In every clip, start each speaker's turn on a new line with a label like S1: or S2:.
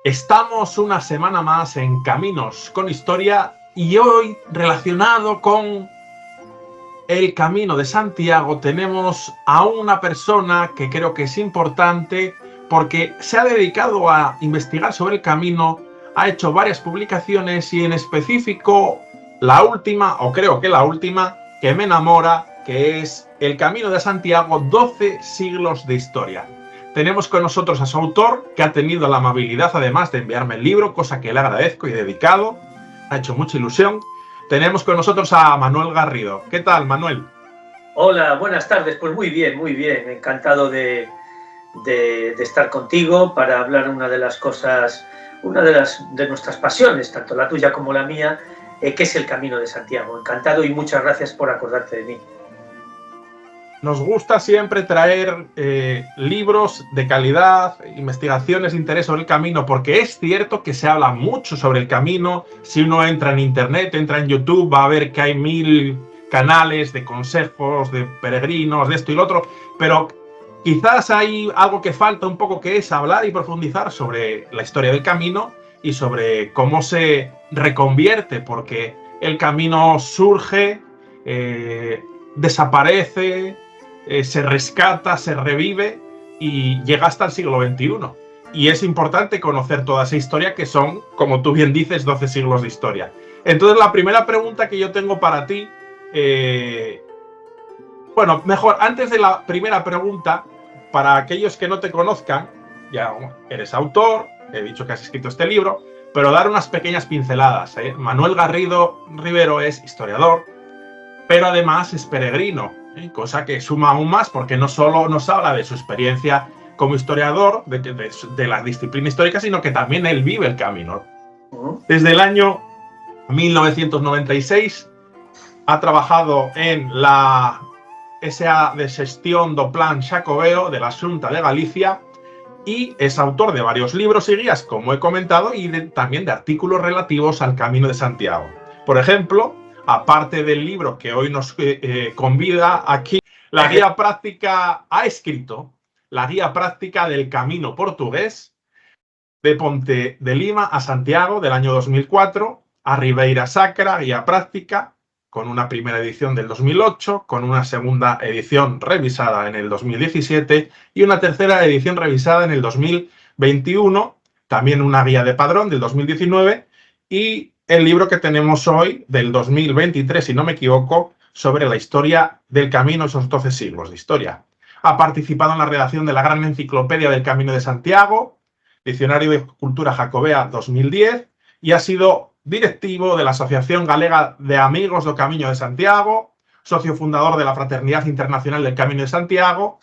S1: Estamos una semana más en Caminos con Historia y hoy, relacionado con el Camino de Santiago, tenemos a una persona que creo que es importante porque se ha dedicado a investigar sobre el camino, ha hecho varias publicaciones y en específico la última, o creo que la última, que me enamora, que es El Camino de Santiago, 12 siglos de historia. Tenemos con nosotros a su autor, que ha tenido la amabilidad además de enviarme el libro, cosa que le agradezco y dedicado. Ha hecho mucha ilusión. Tenemos con nosotros a Manuel Garrido. ¿Qué tal, Manuel?
S2: Hola, buenas tardes. Pues muy bien. Encantado de estar contigo para hablar una de las cosas, de nuestras pasiones, tanto la tuya como la mía, que es el Camino de Santiago. Encantado y muchas gracias por acordarte de mí.
S1: Nos gusta siempre traer libros de calidad, investigaciones de interés sobre el camino, porque es cierto que se habla mucho sobre el camino. Si uno entra en internet, entra en YouTube, va a ver que hay 1000 canales de consejos, de peregrinos, de esto y lo otro, pero quizás hay algo que falta un poco, que es hablar y profundizar sobre la historia del camino y sobre cómo se reconvierte, porque el camino surge, desaparece, se rescata, se revive y llega hasta el siglo XXI. Y es importante conocer toda esa historia, que son, como tú bien dices, 12 siglos de historia. Entonces, la primera pregunta que yo tengo para ti, bueno, mejor, antes de la primera pregunta, para aquellos que no te conozcan, ya eres autor, he dicho que has escrito este libro, pero dar unas pequeñas pinceladas. Manuel Garrido Rivero es historiador, pero además es peregrino, cosa que suma aún más porque no solo nos habla de su experiencia como historiador de la disciplina histórica, sino que también él vive el camino. Desde el año 1996 ha trabajado en la S.A. de Xestión do Plan Xacobeo de la Xunta de Galicia y es autor de varios libros y guías, como he comentado, y también de artículos relativos al Camino de Santiago. Por ejemplo, aparte del libro que hoy nos convida aquí, la guía práctica, ha escrito la guía práctica del Camino Portugués de Ponte de Lima a Santiago del año 2004, a Ribeira Sacra, guía práctica, con una primera edición del 2008, con una segunda edición revisada en el 2017 y una tercera edición revisada en el 2021, también una guía de padrón del 2019 y el libro que tenemos hoy del 2023, si no me equivoco, sobre la historia del camino, esos 12 siglos de historia. Ha participado en la redacción de la gran enciclopedia del Camino de Santiago, Diccionario de Cultura Jacobea 2010, y ha sido directivo de la Asociación Galega de Amigos do Camiño de Santiago, socio fundador de la Fraternidad Internacional del Camino de Santiago,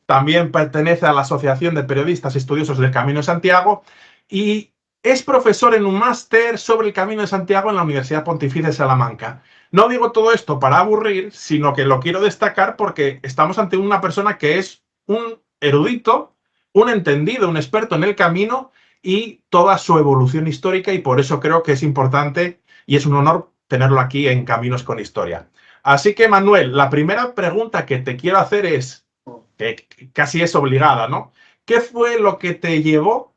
S1: también pertenece a la Asociación de Periodistas Estudiosos del Camino de Santiago y es profesor en un máster sobre el Camino de Santiago en la Universidad Pontificia de Salamanca. No digo todo esto para aburrir, sino que lo quiero destacar porque estamos ante una persona que es un erudito, un entendido, un experto en el camino y toda su evolución histórica, y por eso creo que es importante y es un honor tenerlo aquí en Caminos con Historia. Así que, Manuel, la primera pregunta que te quiero hacer es, que casi es obligada, ¿no? ¿Qué fue lo que te llevó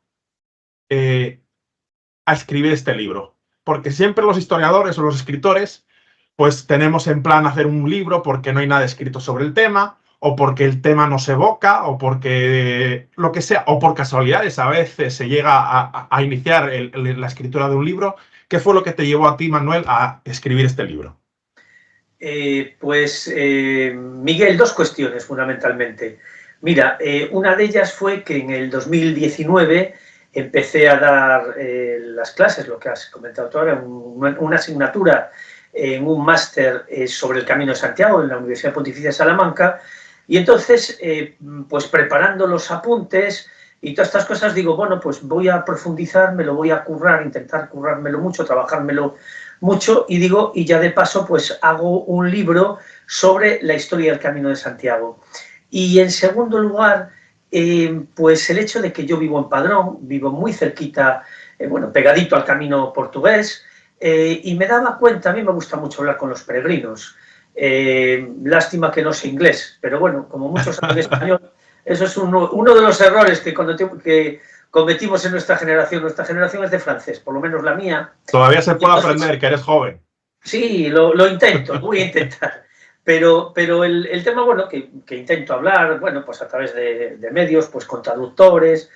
S1: a escribir este libro? Porque siempre los historiadores o los escritores, pues tenemos en plan hacer un libro porque no hay nada escrito sobre el tema, o porque el tema no se evoca, o porque lo que sea, o por casualidades a veces se llega a iniciar la escritura de un libro. ¿Qué fue lo que te llevó a ti, Manuel, a escribir este libro?
S2: Miguel, dos cuestiones fundamentalmente. Mira, una de ellas fue que en el 2019 empecé a dar las clases, lo que has comentado tú ahora, una asignatura en un máster sobre el Camino de Santiago en la Universidad Pontificia de Salamanca, y entonces, pues preparando los apuntes y todas estas cosas, digo, bueno, pues voy a profundizar, me lo voy a currar, intentar currármelo mucho, trabajármelo mucho, y digo, y ya de paso, pues hago un libro sobre la historia del Camino de Santiago. Y en segundo lugar, pues el hecho de que yo vivo en Padrón, vivo muy cerquita, bueno, pegadito al camino portugués, y me daba cuenta, a mí me gusta mucho hablar con los peregrinos, lástima que no sé inglés, pero bueno, como muchos saben español, eso es uno de los errores que cometimos en nuestra generación es de francés, por lo menos la mía.
S1: Todavía se puede aprender, que eres joven.
S2: Sí, lo intento, voy a intentar. Pero el tema, bueno, que intento hablar, bueno, pues a través de medios, pues con traductores.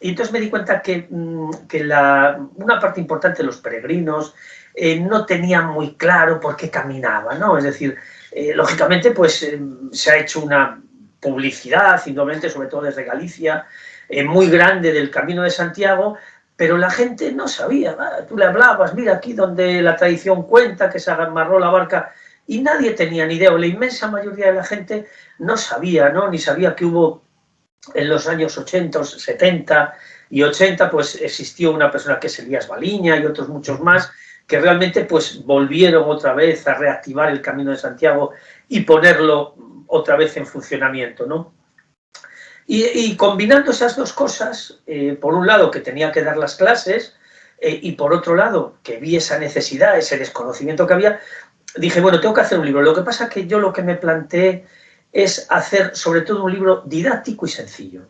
S2: Y entonces me di cuenta que una parte importante de los peregrinos no tenían muy claro por qué caminaban, ¿no? Es decir, lógicamente, pues se ha hecho una publicidad, indudablemente, sobre todo desde Galicia, muy grande del Camino de Santiago, pero la gente no sabía. Tú le hablabas, mira aquí donde la tradición cuenta que se amarró la barca, y nadie tenía ni idea, o la inmensa mayoría de la gente no sabía, ¿no? Ni sabía que hubo en los años 80, 70 y 80, pues existió una persona que es Elías Baliña y otros muchos más, que realmente pues volvieron otra vez a reactivar el Camino de Santiago y ponerlo otra vez en funcionamiento, ¿no? Y combinando esas dos cosas, por un lado que tenía que dar las clases y por otro lado que vi esa necesidad, ese desconocimiento que había, dije, bueno, tengo que hacer un libro. Lo que pasa es que yo lo que me planteé es hacer sobre todo un libro didáctico y sencillo.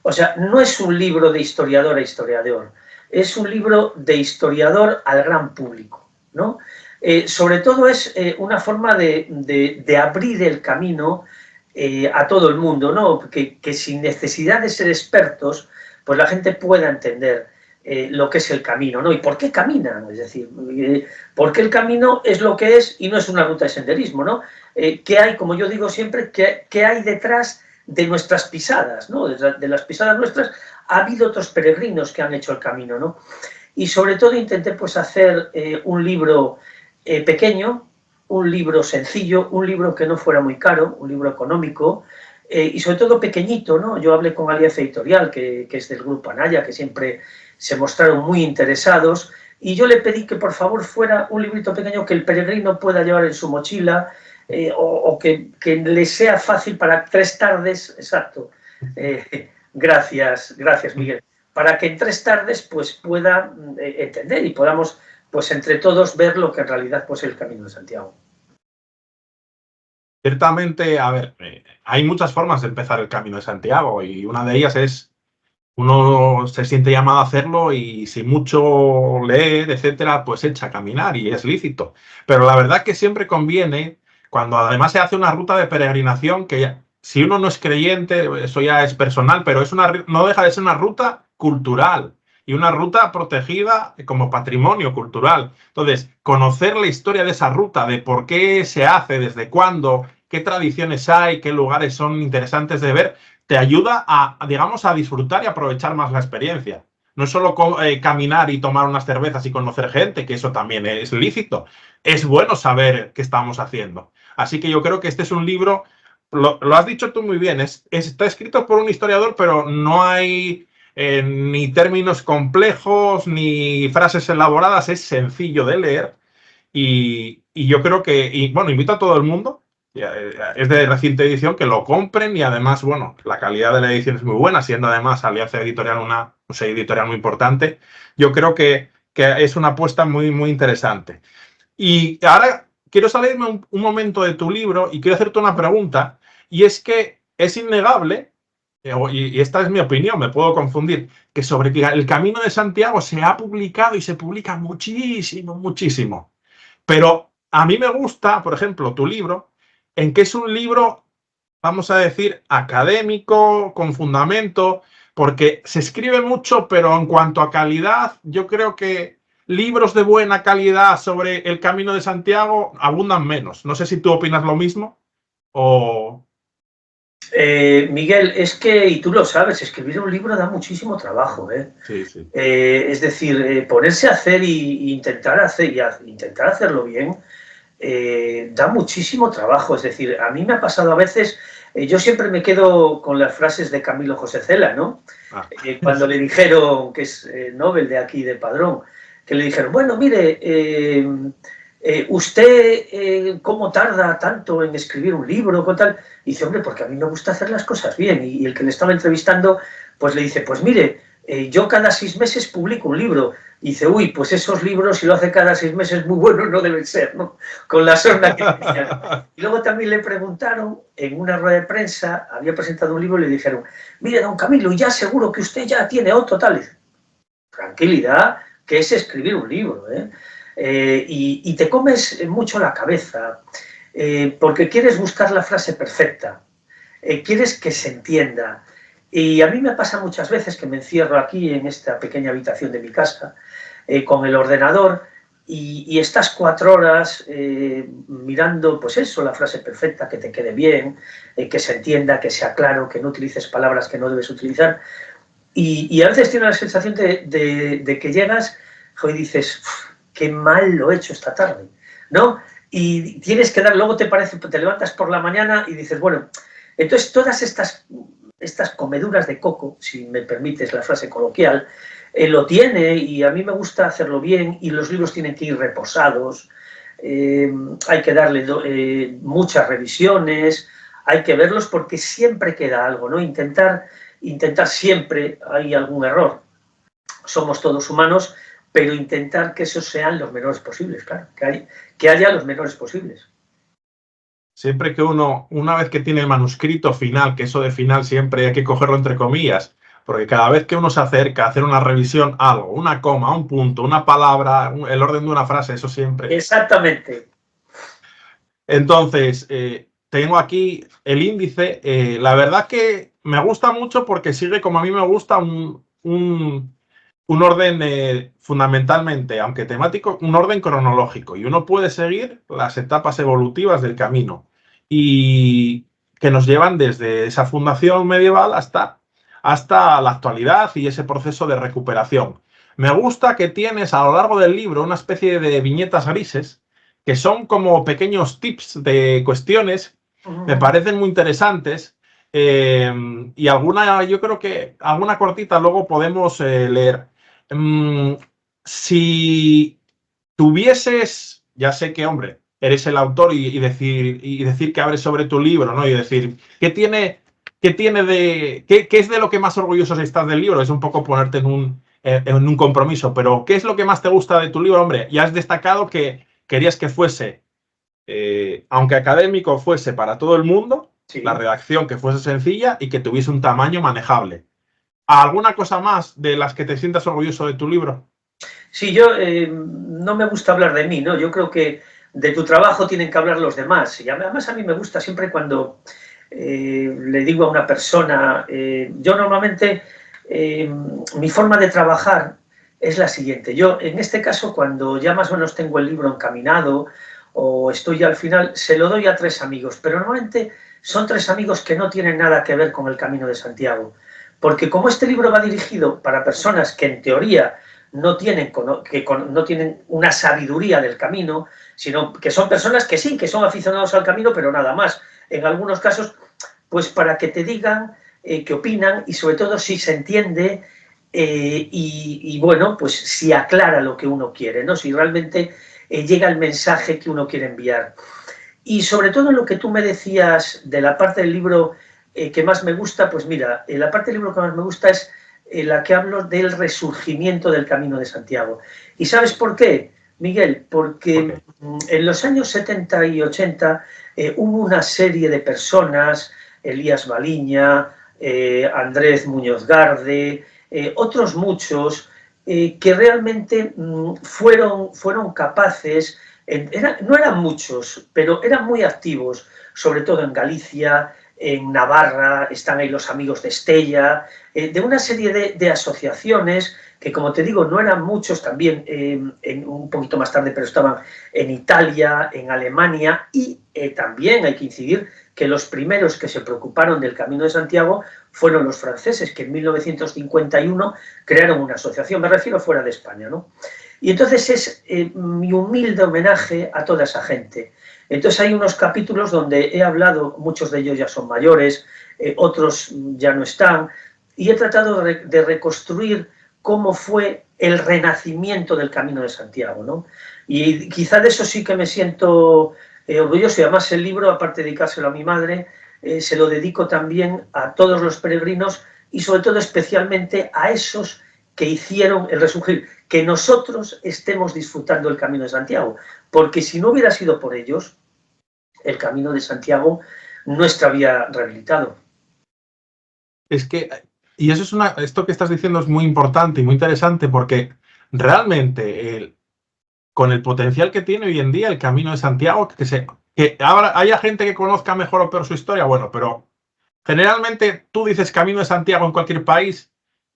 S2: O sea, no es un libro de historiador a historiador, es un libro de historiador al gran público, ¿no? Sobre todo es una forma de abrir el camino a todo el mundo, ¿no? Que sin necesidad de ser expertos, pues la gente pueda entender lo que es el camino, ¿no? Y por qué caminan, es decir, por qué el camino es lo que es y no es una ruta de senderismo, ¿no? ¿Qué hay, como yo digo siempre, qué hay detrás de nuestras pisadas, ¿no? De las pisadas nuestras ha habido otros peregrinos que han hecho el camino, ¿no? Y sobre todo intenté pues hacer un libro pequeño, un libro sencillo, un libro que no fuera muy caro, un libro económico, y sobre todo pequeñito, ¿no? Yo hablé con Alianza Editorial, que es del grupo Anaya, que siempre se mostraron muy interesados, y yo le pedí que por favor fuera un librito pequeño que el peregrino pueda llevar en su mochila, o que le sea fácil para 3 tardes, exacto, gracias Miguel, para que en 3 tardes pues pueda entender y podamos pues entre todos ver lo que en realidad pues es el Camino de Santiago.
S1: Ciertamente, a ver, hay muchas formas de empezar el Camino de Santiago y una de ellas es uno se siente llamado a hacerlo y si mucho leer, etcétera, pues echa a caminar y es lícito. Pero la verdad que siempre conviene, cuando además se hace una ruta de peregrinación, que ya, si uno no es creyente, eso ya es personal, pero es no deja de ser una ruta cultural y una ruta protegida como patrimonio cultural. Entonces, conocer la historia de esa ruta, de por qué se hace, desde cuándo, qué tradiciones hay, qué lugares son interesantes de ver, te ayuda a, digamos, a disfrutar y aprovechar más la experiencia. No es solo caminar y tomar unas cervezas y conocer gente, que eso también es lícito. Es bueno saber qué estamos haciendo. Así que yo creo que este es un libro, lo has dicho tú muy bien, está escrito por un historiador, pero no hay ni términos complejos ni frases elaboradas, es sencillo de leer. Y yo creo que, y bueno, invito a todo el mundo, es de reciente edición, que lo compren y además, bueno, la calidad de la edición es muy buena, siendo además Alianza Editorial una editorial muy importante. Yo creo que es una apuesta muy, muy interesante. Y ahora quiero salirme un momento de tu libro y quiero hacerte una pregunta, y es que es innegable, y esta es mi opinión, me puedo confundir, que sobre el Camino de Santiago se ha publicado y se publica muchísimo, muchísimo. Pero a mí me gusta, por ejemplo, tu libro, en que es un libro, vamos a decir, académico, con fundamento, porque se escribe mucho, pero en cuanto a calidad, yo creo que libros de buena calidad sobre el Camino de Santiago abundan menos. No sé si tú opinas lo mismo o...
S2: Miguel, es que, y tú lo sabes, escribir un libro da muchísimo trabajo, ¿eh?
S1: Sí, sí.
S2: Es decir, ponerse a hacer y intentar hacerlo bien, da muchísimo trabajo. Es decir, a mí me ha pasado a veces, yo siempre me quedo con las frases de Camilo José Cela, ¿no? Cuando le dijeron, que es Nobel de aquí, de Padrón, que le dijeron, bueno, mire, ¿usted cómo tarda tanto en escribir un libro? Con tal? Y dice, hombre, porque a mí me gusta hacer las cosas bien. Y el que le estaba entrevistando, pues le dice, pues mire, yo cada 6 meses publico un libro. Y dice, uy, pues esos libros, si lo hace cada 6 meses, muy buenos no deben ser, ¿no? Con la sorna que decían. Y luego también le preguntaron, en una rueda de prensa, había presentado un libro y le dijeron, mire, don Camilo, ya seguro que usted ya tiene otro tal. Dice, tranquilidad, que es escribir un libro, ¿eh? Y te comes mucho la cabeza, porque quieres buscar la frase perfecta, quieres que se entienda. Y a mí me pasa muchas veces que me encierro aquí en esta pequeña habitación de mi casa con el ordenador y estás 4 horas mirando, pues eso, la frase perfecta, que te quede bien, que se entienda, que sea claro, que no utilices palabras que no debes utilizar. Y a veces tienes la sensación de que llegas y dices, qué mal lo he hecho esta tarde, ¿no? Y tienes que dar, luego te levantas por la mañana y dices, bueno, entonces todas estas comeduras de coco, si me permites la frase coloquial, lo tiene, y a mí me gusta hacerlo bien, y los libros tienen que ir reposados, hay que darle muchas revisiones, hay que verlos porque siempre queda algo, ¿no? Intentar siempre, hay algún error, somos todos humanos, pero intentar que esos sean los menores posibles, claro, que haya los menores posibles.
S1: Siempre que uno, una vez que tiene el manuscrito final, que eso de final siempre hay que cogerlo entre comillas, porque cada vez que uno se acerca a hacer una revisión, algo, una coma, un punto, una palabra, el orden de una frase, eso siempre.
S2: Exactamente.
S1: Entonces, tengo aquí el índice. La verdad que me gusta mucho porque sigue como a mí me gusta un orden fundamentalmente, aunque temático, un orden cronológico. Y uno puede seguir las etapas evolutivas del camino y que nos llevan desde esa fundación medieval hasta la actualidad y ese proceso de recuperación. Me gusta que tienes a lo largo del libro una especie de viñetas grises que son como pequeños tips de cuestiones, me parecen muy interesantes, y alguna, yo creo que alguna cortita luego podemos leer. Si tuvieses, ya sé que, hombre, eres el autor y decir que hables sobre tu libro, ¿no? Y decir, qué es de lo que más orgulloso estás del libro? Es un poco ponerte en un compromiso, pero ¿qué es lo que más te gusta de tu libro, hombre? Ya has destacado que querías que fuese, aunque académico, fuese para todo el mundo, sí, la redacción que fuese sencilla y que tuviese un tamaño manejable. ¿Alguna cosa más de las que te sientas orgulloso de tu libro?
S2: Sí, yo no me gusta hablar de mí, ¿no? Yo creo que de tu trabajo tienen que hablar los demás. Y además a mí me gusta siempre cuando le digo a una persona, yo normalmente, mi forma de trabajar es la siguiente. Yo, en este caso, cuando ya más o menos tengo el libro encaminado o estoy ya al final, se lo doy a 3 amigos, pero normalmente son 3 amigos que no tienen nada que ver con el Camino de Santiago. Porque como este libro va dirigido para personas que en teoría no tienen una sabiduría del camino, sino que son personas que sí, que son aficionados al camino, pero nada más. En algunos casos, pues para que te digan qué opinan y sobre todo si se entiende y bueno, pues si aclara lo que uno quiere, ¿no? Si realmente llega el mensaje que uno quiere enviar. Y sobre todo lo que tú me decías de la parte del libro que más me gusta, pues mira, la parte del libro que más me gusta es la que hablo del resurgimiento del Camino de Santiago. ¿Y sabes por qué, Miguel? Porque en los años 70 y 80 hubo una serie de personas, Elías Baliña, Andrés Muñoz Garde, otros muchos, que realmente fueron capaces, no eran muchos, pero eran muy activos, sobre todo en Galicia, en Navarra, están ahí los amigos de Estella, de una serie de asociaciones que, como te digo, no eran muchos, también un poquito más tarde, pero estaban en Italia, en Alemania, y también hay que incidir que los primeros que se preocuparon del Camino de Santiago fueron los franceses, que en 1951 crearon una asociación, me refiero fuera de España, ¿no? Y entonces es mi humilde homenaje a toda esa gente. Entonces hay unos capítulos donde he hablado, muchos de ellos ya son mayores, otros ya no están, y he tratado de reconstruir cómo fue el renacimiento del Camino de Santiago, ¿no? Y quizá de eso sí que me siento orgulloso, y además el libro, aparte de dedicárselo a mi madre, se lo dedico también a todos los peregrinos y sobre todo especialmente a esos que hicieron el resurgir, que nosotros estemos disfrutando el Camino de Santiago, porque si no hubiera sido por ellos, el Camino de Santiago no estaría rehabilitado.
S1: Es que, y eso es esto que estás diciendo es muy importante y muy interesante porque realmente con el potencial que tiene hoy en día el Camino de Santiago, que ahora haya gente que conozca mejor o peor su historia, bueno, pero generalmente tú dices Camino de Santiago en cualquier país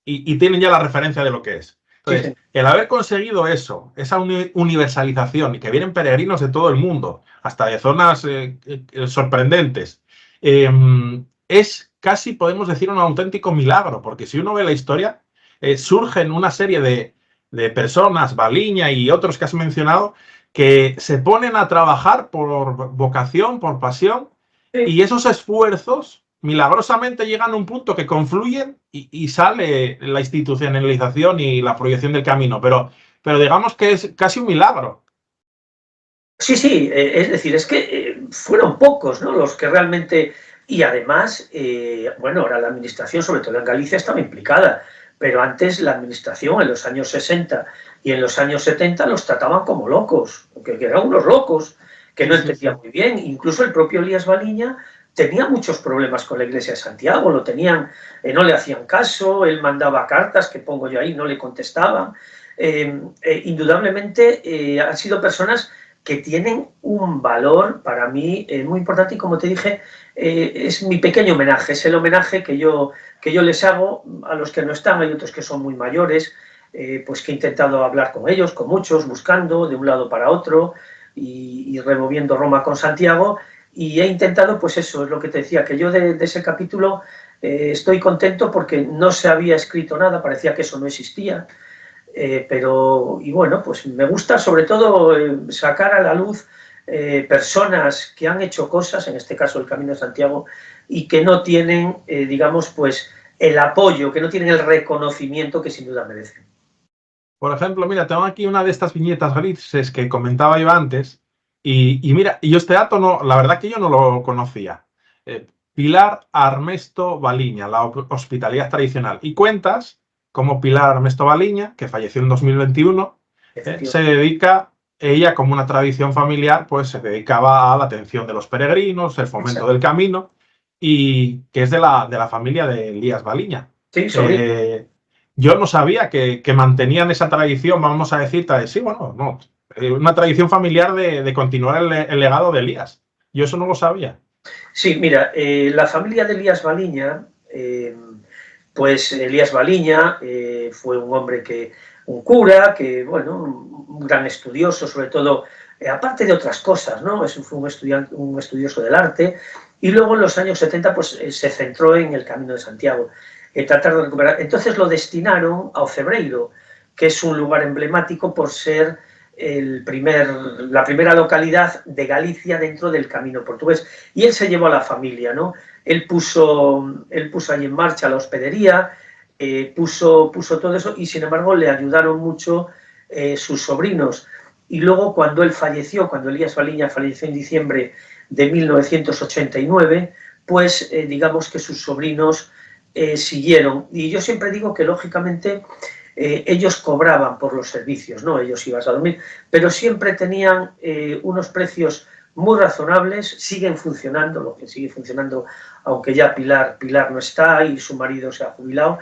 S1: y tienen ya la referencia de lo que es. Entonces,
S2: Sí.
S1: el haber conseguido eso, esa universalización y que vienen peregrinos de todo el mundo, hasta de zonas sorprendentes, es casi, podemos decir, un auténtico milagro, porque si uno ve la historia, surgen una serie de personas, Baliña y otros que has mencionado, que se ponen a trabajar por vocación, por pasión, y esos esfuerzos milagrosamente llegan a un punto que confluyen y sale la institucionalización y la proyección del camino, pero digamos que es casi un milagro.
S2: Sí, sí, es decir, es que fueron pocos, ¿no?, los que realmente... Y además, bueno, ahora la administración, sobre todo en Galicia, estaba implicada, pero antes la administración, en los años 60 y en los años 70, los trataban como locos, que eran unos locos, que no entendían muy bien. Incluso el propio Elías Baliña tenía muchos problemas con la Iglesia de Santiago, lo tenían, no le hacían caso, él mandaba cartas, que pongo yo ahí, no le contestaban. Indudablemente han sido personas que tienen un valor para mí muy importante, y como te dije, es mi pequeño homenaje, es el homenaje que yo les hago a los que no están. Hay otros que son muy mayores, pues que he intentado hablar con ellos, con muchos, buscando de un lado para otro y removiendo Roma con Santiago, y he intentado, pues eso, es lo que te decía, que yo de ese capítulo estoy contento porque no se había escrito nada, parecía que eso no existía. Pero, y bueno, pues me gusta sobre todo sacar a la luz personas que han hecho cosas, en este caso el Camino de Santiago, y que no tienen, digamos, pues el apoyo, que no tienen el reconocimiento que sin duda merecen.
S1: Por ejemplo, mira, tengo aquí una de estas viñetas grises que comentaba yo antes, y mira, y yo este dato, no, la verdad que yo no lo conocía. Pilar Armesto Baliña, la hospitalidad tradicional. Y cuentas como Pilar Armesto Baliña, que falleció en 2021, se dedica, ella como una tradición familiar, pues se dedicaba a la atención de los peregrinos, el fomento del camino, y que es de la familia de Elías Baliña.
S2: Sí, sobrino.
S1: Yo no sabía que mantenían esa tradición, vamos a decir, sí, bueno, no, una tradición familiar de continuar el legado de Elías. Yo eso no lo sabía.
S2: Sí, mira, la familia de Elías Baliña, pues Elías Baliña fue un hombre un cura, que, bueno, un gran estudioso, sobre todo, aparte de otras cosas, ¿no? Fue un estudioso del arte, y luego en los años 70 pues se centró en el Camino de Santiago, tratar de recuperar. Entonces lo destinaron a Ocebreiro, que es un lugar emblemático por ser la primera localidad de Galicia dentro del Camino portugués, y él se llevó a la familia, ¿no? Él puso allí en marcha la hospedería, puso todo eso, y sin embargo le ayudaron mucho sus sobrinos. Y luego cuando él falleció, cuando Elías Baliña falleció en diciembre de 1989, pues digamos que sus sobrinos siguieron. Y yo siempre digo que lógicamente ellos cobraban por los servicios, ¿no? Ellos iban a dormir, pero siempre tenían unos precios muy razonables, siguen funcionando, lo que sigue funcionando, aunque ya Pilar no está y su marido se ha jubilado,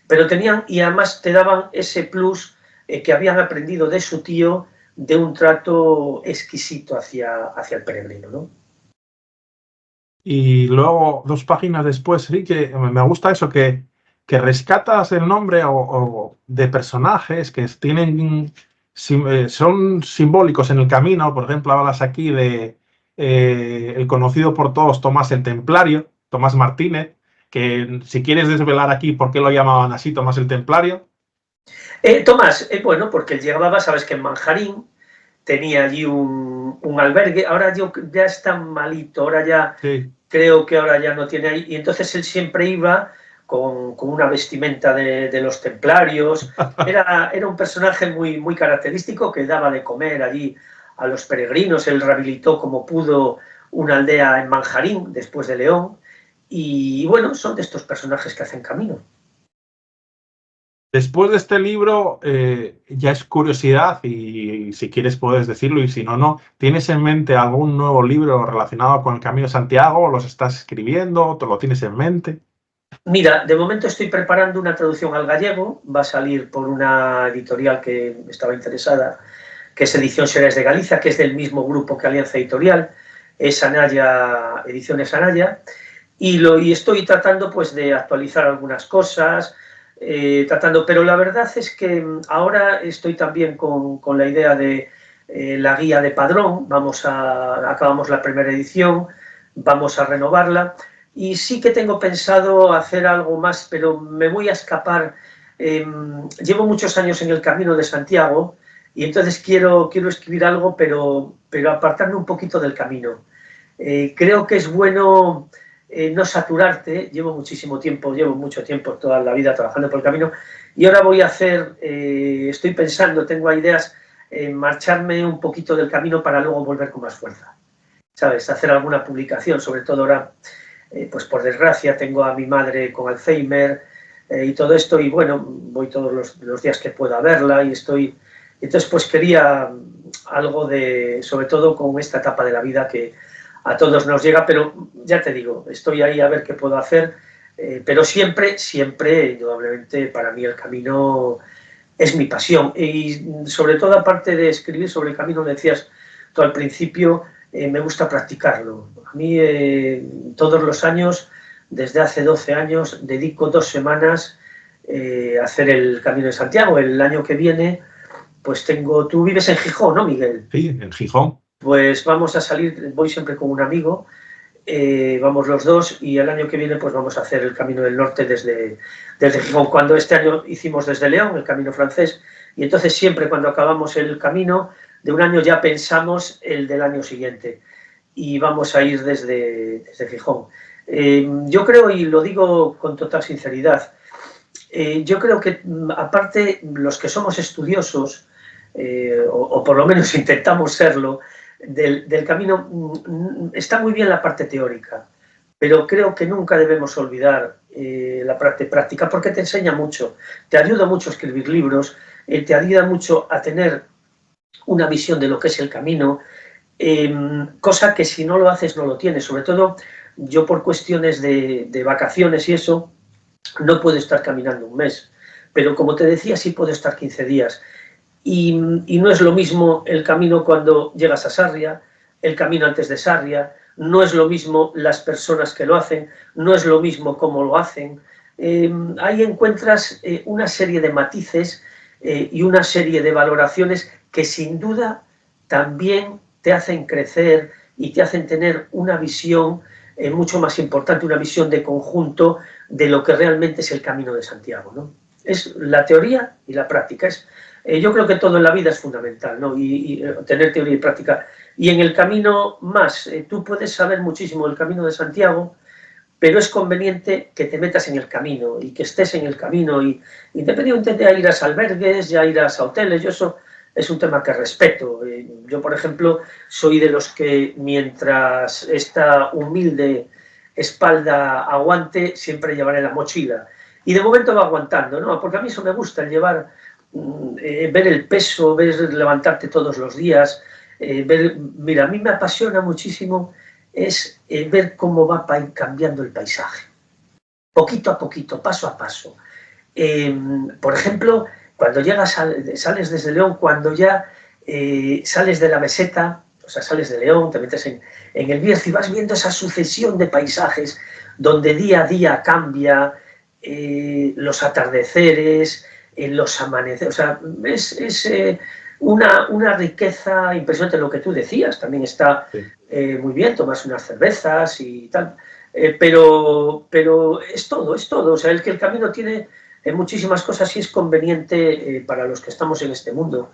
S2: pero tenían, y además te daban ese plus que habían aprendido de su tío, de un trato exquisito hacia el peregrino, ¿no?
S1: Y luego, 2 páginas después, sí, que me gusta eso, que rescatas el nombre o de personajes que son simbólicos en el camino. Por ejemplo, hablas aquí de el conocido por todos Tomás el Templario, Tomás Martínez, que si quieres desvelar aquí por qué lo llamaban así, Tomás el Templario.
S2: Tomás, bueno, porque él llegaba, sabes que en Manjarín tenía allí un albergue, ahora ya está malito, ahora ya
S1: Sí.
S2: creo que ahora ya no tiene ahí, y entonces él siempre iba con una vestimenta de los templarios. Era un personaje muy característico, que daba de comer allí a los peregrinos. Él rehabilitó como pudo una aldea en Manjarín, después de León, y bueno, son de estos personajes que hacen camino.
S1: Después de este libro, ya es curiosidad y si quieres puedes decirlo y si no, no. ¿Tienes en mente algún nuevo libro relacionado con el Camino de Santiago? ¿Los estás escribiendo? ¿Te lo tienes en mente?
S2: Mira, de momento estoy preparando una traducción al gallego, va a salir por una editorial que estaba interesada, que es Edición Xerais de Galicia, que es del mismo grupo que Alianza Editorial, es Anaya, Ediciones Anaya, y estoy tratando pues de actualizar algunas cosas, pero la verdad es que ahora estoy también con la idea de la guía de Padrón, acabamos la primera edición, vamos a renovarla, y sí que tengo pensado hacer algo más, pero me voy a escapar. Llevo muchos años en el Camino de Santiago y entonces quiero escribir algo, pero apartarme un poquito del camino. Creo que es bueno no saturarte. Llevo mucho tiempo, toda la vida trabajando por el camino, y ahora voy a hacer, estoy pensando, tengo ideas, en marcharme un poquito del camino para luego volver con más fuerza. ¿Sabes? Hacer alguna publicación, sobre todo ahora, pues por desgracia tengo a mi madre con Alzheimer y todo esto, y bueno, voy todos los días que pueda verla y estoy... Entonces pues quería algo de, sobre todo con esta etapa de la vida que a todos nos llega, pero ya te digo, estoy ahí a ver qué puedo hacer, pero siempre, indudablemente, para mí el camino es mi pasión, y sobre todo, aparte de escribir sobre el camino, decías tú al principio, me gusta practicarlo. A mí todos los años, desde hace 12 años, dedico 2 semanas a hacer el Camino de Santiago. El año que viene, pues tú vives en Gijón, ¿no, Miguel?
S1: Sí, en Gijón.
S2: Pues vamos a salir, voy siempre con un amigo, vamos los dos, y el año que viene pues vamos a hacer el Camino del Norte desde Gijón. Cuando este año hicimos desde León, el Camino francés, y entonces siempre cuando acabamos el camino de un año ya pensamos el del año siguiente, y vamos a ir desde Gijón. Yo creo, y lo digo con total sinceridad, yo creo que aparte los que somos estudiosos, o por lo menos intentamos serlo, del camino, está muy bien la parte teórica, pero creo que nunca debemos olvidar la parte práctica, porque te enseña mucho, te ayuda mucho a escribir libros, te ayuda mucho a tener una visión de lo que es el camino, cosa que si no lo haces no lo tienes. Sobre todo yo, por cuestiones de vacaciones y eso, no puedo estar caminando un mes, pero como te decía, sí puedo estar 15 días. Y no es lo mismo el camino cuando llegas a Sarria, el camino antes de Sarria, no es lo mismo las personas que lo hacen, no es lo mismo cómo lo hacen. Ahí encuentras una serie de matices y una serie de valoraciones que sin duda también te hacen crecer y te hacen tener una visión mucho más importante, una visión de conjunto de lo que realmente es el Camino de Santiago, ¿no? Es la teoría y la práctica. Yo creo que todo en la vida es fundamental, ¿no? Y tener teoría y práctica. Y en el camino más, tú puedes saber muchísimo del Camino de Santiago, pero es conveniente que te metas en el camino y que estés en el camino, y independientemente de ir a albergues, ya irás a hoteles. Yo eso es un tema que respeto. Yo, por ejemplo, soy de los que, mientras esta humilde espalda aguante, siempre llevaré la mochila. Y de momento va aguantando, ¿no? Porque a mí eso me gusta, el llevar, ver el peso, ver levantarte todos los días, mira, a mí me apasiona muchísimo es ver cómo va cambiando el paisaje, poquito a poquito, paso a paso. Por ejemplo, cuando sales desde León, cuando ya sales de la meseta, o sea, sales de León, te metes en el Bierzo y vas viendo esa sucesión de paisajes donde día a día cambia, los atardeceres, los amaneceres, o sea, es una riqueza impresionante. Lo que tú decías también está muy bien, tomas unas cervezas y tal, pero es todo, o sea, el camino tiene muchísimas cosas, y es conveniente para los que estamos en este mundo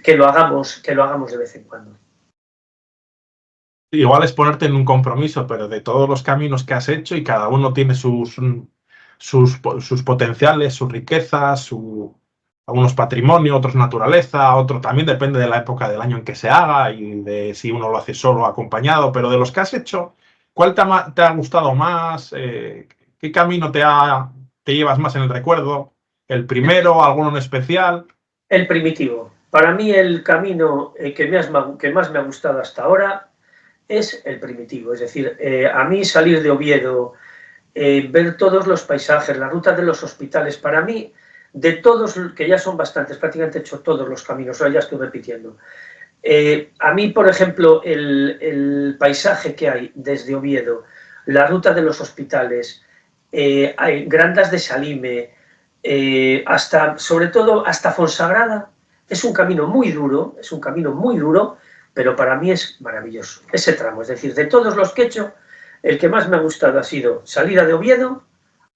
S2: que lo hagamos de vez en cuando.
S1: Igual es ponerte en un compromiso, pero de todos los caminos que has hecho y cada uno tiene sus potenciales, sus riquezas, algunos patrimonio, otros naturaleza, otro también depende de la época del año en que se haga y de si uno lo hace solo o acompañado, pero de los que has hecho, ¿cuál te ha gustado más? ¿Qué camino te llevas más en el recuerdo? ¿El primero, alguno en especial?
S2: El primitivo. Para mí el camino que más me ha gustado hasta ahora es el primitivo. Es decir, a mí salir de Oviedo, ver todos los paisajes, la ruta de los hospitales, para mí, de todos, que ya son bastantes, prácticamente he hecho todos los caminos, ahora ya estoy repitiendo. A mí, por ejemplo, el paisaje que hay desde Oviedo, la ruta de los hospitales, hay Grandas de Salime, sobre todo hasta Fonsagrada, es un camino muy duro, pero para mí es maravilloso, ese tramo. Es decir, de todos los que he hecho, el que más me ha gustado ha sido salida de Oviedo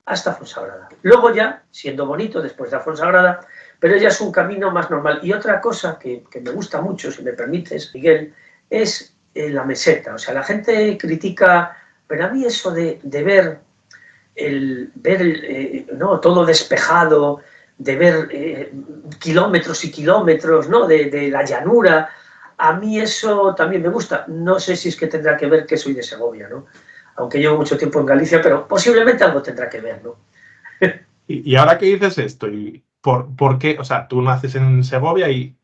S2: hasta Fonsagrada. Luego ya, siendo bonito, después de Fonsagrada, pero ya es un camino más normal. Y otra cosa que me gusta mucho, si me permites, Miguel, es la meseta. O sea, la gente critica, pero a mí eso de ver ¿no? todo despejado, de ver kilómetros y kilómetros, ¿no? de la llanura, a mí eso también me gusta. No sé si es que tendrá que ver que soy de Segovia, ¿no? Aunque llevo mucho tiempo en Galicia, pero posiblemente algo tendrá que ver, ¿no?
S1: Y ahora que dices esto, ¿y por qué? O sea, tú naces en Segovia y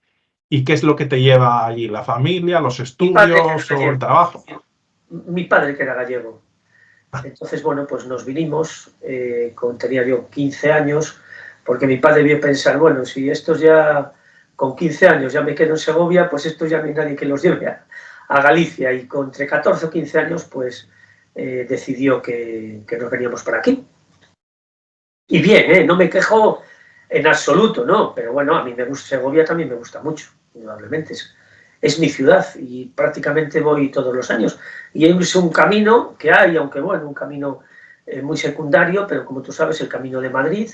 S1: ¿qué es lo que te lleva allí? ¿La familia, los estudios o el trabajo?
S2: Mi padre que era gallego. Entonces, bueno, pues nos vinimos, tenía yo 15 años, porque mi padre vio pensar, bueno, si estos ya, con 15 años ya me quedo en Segovia, pues estos ya no hay nadie que los lleve a Galicia. Y con entre 14 o 15 años, pues decidió que nos veníamos para aquí. Y bien, no me quejo en absoluto, ¿no? Pero bueno, a mí me gusta Segovia, también me gusta mucho, indudablemente. Es mi ciudad y prácticamente voy todos los años. Y es un camino que hay, aunque bueno, un camino muy secundario, pero como tú sabes, el camino de Madrid,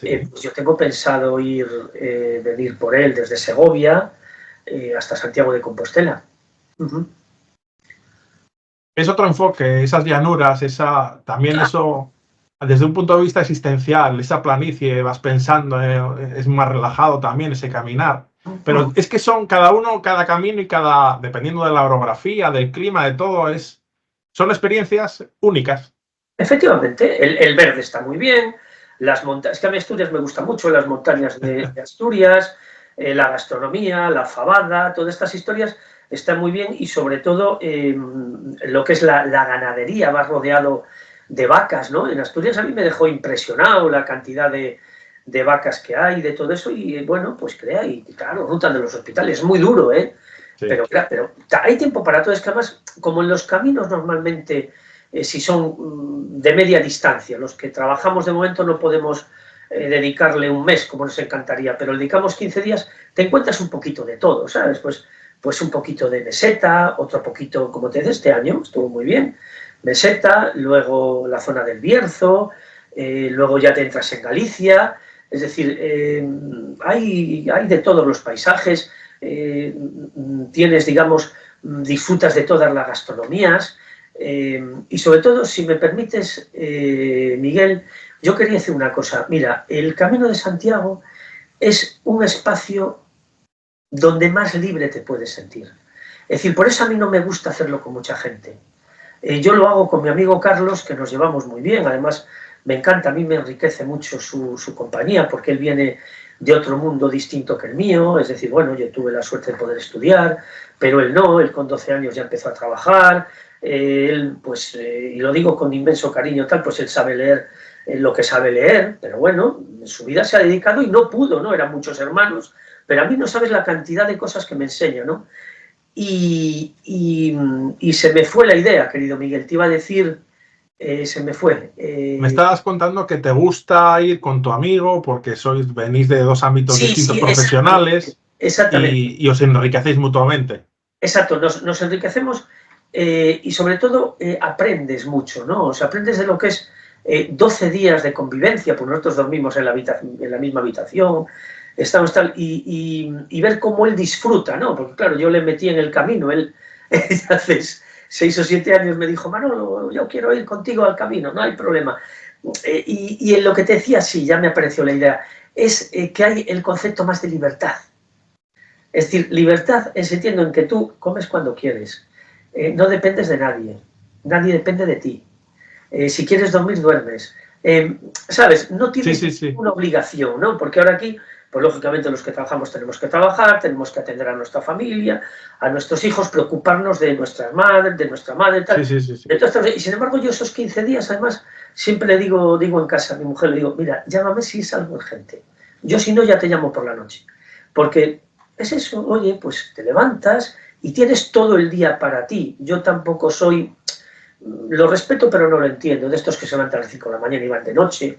S1: Sí.
S2: pues yo tengo pensado venir por él desde Segovia hasta Santiago de Compostela.
S1: Es otro enfoque, esas llanuras, también eso, desde un punto de vista existencial, esa planicie, vas pensando, es más relajado también ese caminar. Pero es que son cada camino y dependiendo de la orografía, del clima, de todo, son experiencias únicas.
S2: Efectivamente, el verde está muy bien, las montañas, es que a mí Asturias me gusta mucho, las montañas de Asturias, la gastronomía, la fabada, todas estas historias están muy bien y sobre todo lo que es la ganadería, va rodeado de vacas, ¿no? En Asturias a mí me dejó impresionado la cantidad de vacas que hay, de todo eso y bueno, pues y claro, ruta de los hospitales, es muy duro, ¿eh? Sí. Pero hay tiempo para todo, es que además, como en los caminos normalmente si son de media distancia. Los que trabajamos de momento no podemos dedicarle un mes, como nos encantaría, pero dedicamos 15 días, te encuentras un poquito de todo, ¿sabes? Pues un poquito de meseta, otro poquito, como te dice, este año estuvo muy bien, meseta, luego la zona del Bierzo, luego ya te entras en Galicia, es decir, hay de todos los paisajes, tienes, digamos, disfrutas de todas las gastronomías, y sobre todo, si me permites, Miguel, yo quería decir una cosa. Mira, el Camino de Santiago es un espacio donde más libre te puedes sentir. Es decir, por eso a mí no me gusta hacerlo con mucha gente. Yo lo hago con mi amigo Carlos, que nos llevamos muy bien. Además, me encanta, a mí me enriquece mucho su compañía, porque él viene de otro mundo distinto que el mío. Es decir, bueno, yo tuve la suerte de poder estudiar, pero él no, él con 12 años ya empezó a trabajar. Él, pues, y lo digo con inmenso cariño, tal, pues él sabe leer lo que sabe leer, pero bueno, en su vida se ha dedicado y no pudo, ¿no? Eran muchos hermanos, pero a mí no sabes la cantidad de cosas que me enseña, ¿no? Y se me fue la idea, querido Miguel, te iba a decir, se me fue.
S1: Me estabas contando que te gusta ir con tu amigo porque venís de dos ámbitos distintos profesionales
S2: exactamente.
S1: Y os enriquecéis mutuamente.
S2: Exacto, nos enriquecemos y sobre todo aprendes mucho, ¿no? O sea, aprendes de lo que es 12 días de convivencia, pues nosotros dormimos en la misma habitación, estamos tal, y ver cómo él disfruta, ¿no? Porque claro, yo le metí en el camino, él hace 6 o 7 años me dijo, Manolo, yo quiero ir contigo al camino, no hay problema. Y en lo que te decía, sí, ya me apareció la idea, es que hay el concepto más de libertad. Es decir, libertad en sentido en que tú comes cuando quieres, no dependes de nadie, nadie depende de ti. Si quieres dormir, duermes. ¿Sabes? No tienes
S1: sí.
S2: una obligación, ¿no? Porque ahora aquí, pues lógicamente los que trabajamos tenemos que trabajar, tenemos que atender a nuestra familia, a nuestros hijos, preocuparnos de nuestras madres, de nuestra madre, tal.
S1: Sí.
S2: Entonces, y sin embargo, yo esos 15 días, además, siempre le digo en casa a mi mujer, le digo, mira, llámame si es algo urgente. Yo si no, ya te llamo por la noche. Porque es eso, oye, pues te levantas y tienes todo el día para ti. Yo tampoco soy, lo respeto pero no lo entiendo, de estos que se levantan a las 5 de la mañana y van de noche.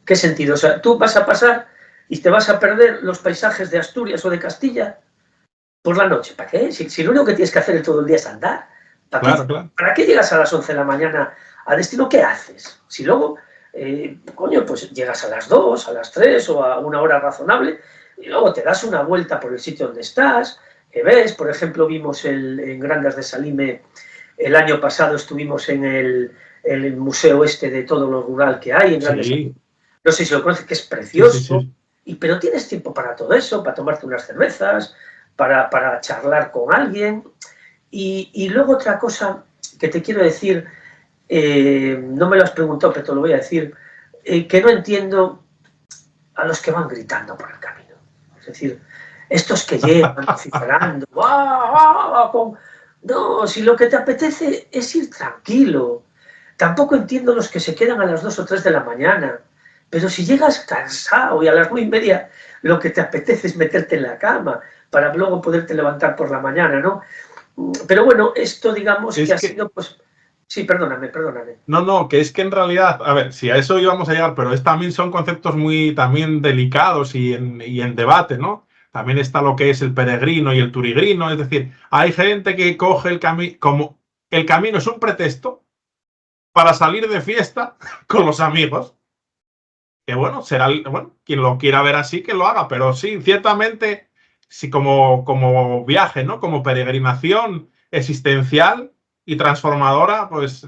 S2: ¿Qué sentido? O sea, tú vas a pasar y te vas a perder los paisajes de Asturias o de Castilla por la noche. ¿Para qué? Si lo único que tienes que hacer todo el día es andar.
S1: Claro.
S2: ¿Para qué llegas a las 11 de la mañana a destino? ¿Qué haces? Si luego, coño, pues llegas a las 2, a las 3 o a una hora razonable y luego te das una vuelta por el sitio donde estás, que ves, por ejemplo, vimos en Grandas de Salime, el año pasado estuvimos en el museo este de todo lo rural que hay en Grandas de Salime. No sé si lo conoces, que es precioso, pero tienes tiempo para todo eso, para tomarte unas cervezas, para charlar con alguien. Y luego otra cosa que te quiero decir, no me lo has preguntado, pero te lo voy a decir, que no entiendo a los que van gritando por el camino. Es decir, estos que llevan vociferando, no, si lo que te apetece es ir tranquilo. Tampoco entiendo los que se quedan a las 2 o 3 de la mañana. Pero si llegas cansado y a las 9:30 lo que te apetece es meterte en la cama para luego poderte levantar por la mañana, ¿no? Pero bueno, esto digamos que ha sido, pues... Sí, perdóname.
S1: No, que es que en realidad, a ver, si a eso íbamos a llegar, pero también son conceptos muy también delicados y en debate, ¿no? También está lo que es el peregrino y el turigrino, es decir, hay gente que coge el camino, como el camino es un pretexto para salir de fiesta con los amigos. Que bueno, será, bueno, quien lo quiera ver así, que lo haga, pero sí, ciertamente, sí, como viaje, ¿no? Como peregrinación existencial y transformadora, pues